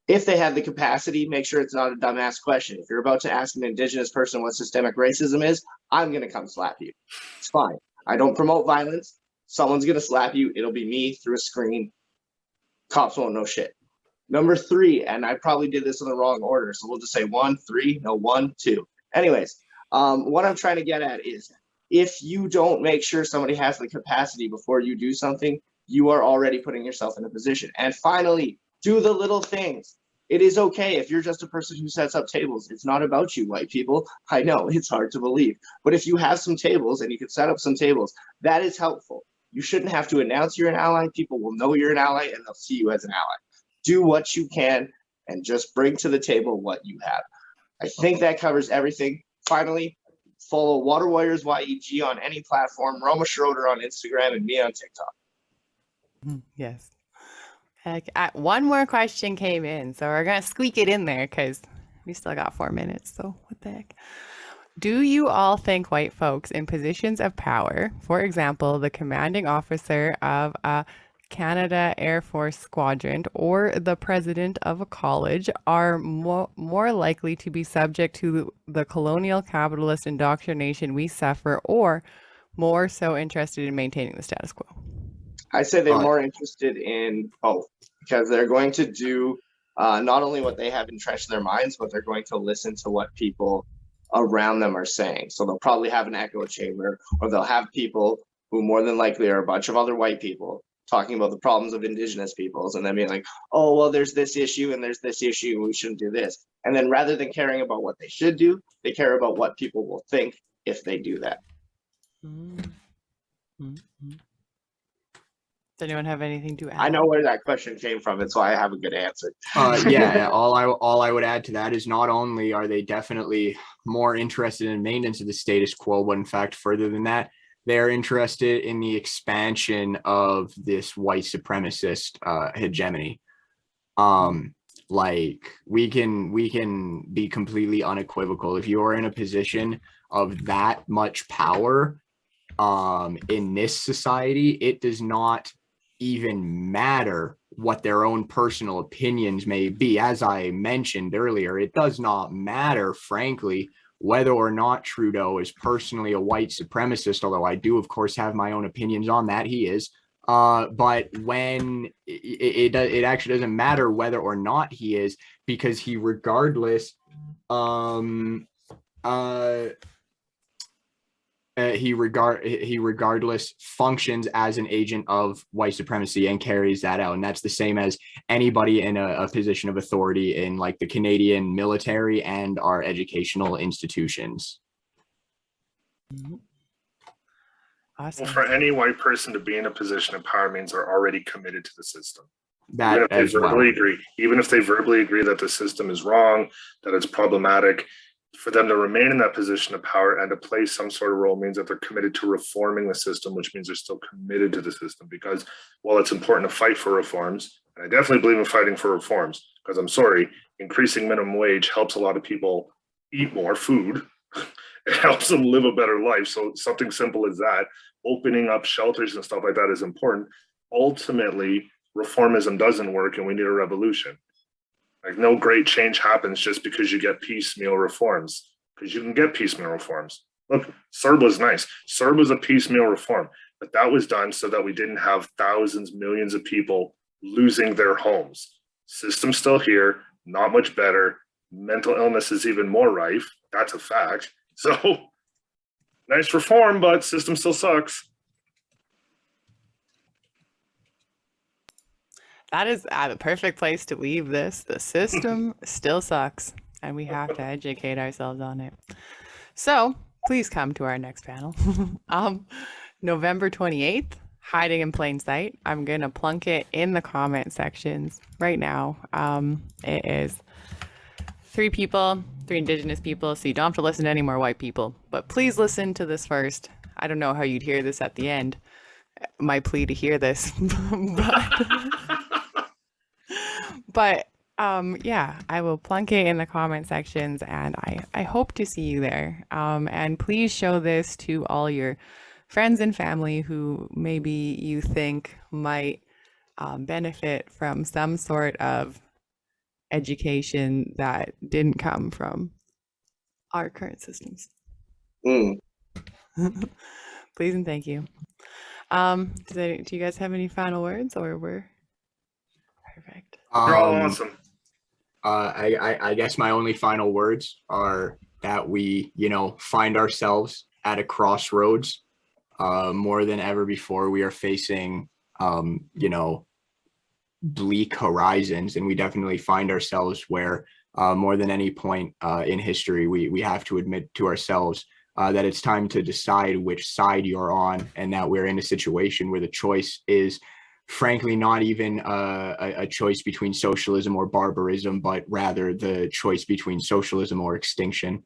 If they have the capacity, make sure it's not a dumbass question. If you're about to ask an Indigenous person what systemic racism is, I'm going to come slap you. It's fine. I don't promote violence. Someone's going to slap you. It'll be me through a screen. Cops won't know shit. Number three, and I probably did this in the wrong order, so we'll just say 1, 3, no, 1, 2. Anyways, what I'm trying to get at is, if you don't make sure somebody has the capacity before you do something, you are already putting yourself in a position. And finally, do the little things. It is okay if you're just a person who sets up tables. It's not about you, white people. I know it's hard to believe, but if you have some tables and you can set up some tables, that is helpful. You shouldn't have to announce you're an ally. People will know you're an ally and they'll see you as an ally. Do what you can and just bring to the table what you have. I think that covers everything. Finally, follow Water Warriors YEG on any platform, Roma Schroeder on Instagram, and me on TikTok. Yes. Heck, one more question came in, so we're going to squeak it in there because we still got 4 minutes, so what the heck. Do you all think white folks in positions of power, for example, the commanding officer of a Canada Air Force squadron or the president of a college, are more likely to be subject to the colonial capitalist indoctrination we suffer, or more so interested in maintaining the status quo? I say they're more interested in both, because they're going to do not only what they have entrenched in their minds, but they're going to listen to what people around them are saying. So they'll probably have an echo chamber, or they'll have people who more than likely are a bunch of other white people talking about the problems of Indigenous peoples, and then being like, oh, well, there's this issue and there's this issue, we shouldn't do this. And then rather than caring about what they should do, they care about what people will think if they do that. Mm-hmm. Does anyone have anything to add? I know where that question came from, and so I have a good answer. Yeah, all I would add to that is, not only are they definitely more interested in maintenance of the status quo, but in fact, further than that, they're interested in the expansion of this white supremacist hegemony. Like we can be completely unequivocal. If you are in a position of that much power in this society, it does not even matter what their own personal opinions may be. As I mentioned earlier, it does not matter, frankly, whether or not Trudeau is personally a white supremacist, although I do, of course, have my own opinions on that. He is. But when it actually doesn't matter whether or not he is, because he regardless functions as an agent of white supremacy and carries that out. And that's the same as anybody in a position of authority in like the Canadian military and our educational institutions. Awesome. Well, for any white person to be in a position of power means they're already committed to the system. That even if they verbally agree, even if they verbally agree that the system is wrong, that it's problematic, for them to remain in that position of power and to play some sort of role means that they're committed to reforming the system, which means they're still committed to the system. Because while it's important to fight for reforms, and I definitely believe in fighting for reforms, because I'm sorry, increasing minimum wage helps a lot of people eat more food. It helps them live a better life. So something simple as that, opening up shelters and stuff like that is important. Ultimately, reformism doesn't work and we need a revolution. Like, no great change happens just because you get piecemeal reforms, because you can get piecemeal reforms. Look, CERB was nice. CERB was a piecemeal reform, but that was done so that we didn't have thousands, millions of people losing their homes. System's still here, not much better. Mental illness is even more rife. That's a fact. So nice reform, but system still sucks. That is the perfect place to leave this. The system still sucks, and we have to educate ourselves on it. So please come to our next panel. November 28th, hiding in plain sight. I'm going to plunk it in the comment sections right now. It is 3 people, 3 Indigenous people, so you don't have to listen to any more white people. But please listen to this first. I don't know how you'd hear this at the end. My plea to hear this. But yeah, I will plunk it in the comment sections, and I hope to see you there. And please show this to all your friends and family who maybe you think might benefit from some sort of education that didn't come from our current systems. Mm. Please and thank you. Do you guys have any final words, or we're perfect? You're all awesome. I guess my only final words are that we, find ourselves at a crossroads. More than ever before, we are facing, bleak horizons, and we definitely find ourselves where, more than any point in history, we have to admit to ourselves that it's time to decide which side you're on, and that we're in a situation where the choice is frankly not even a choice between socialism or barbarism, but rather the choice between socialism or extinction.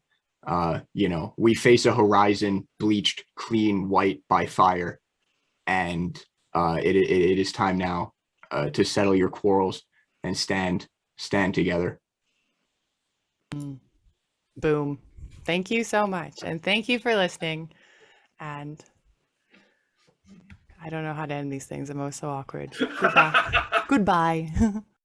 We face a horizon bleached clean white by fire, and it is time now to settle your quarrels and stand together. Boom. Thank you so much, and thank you for listening. And I don't know how to end these things. I'm always so awkward. Goodbye. Goodbye.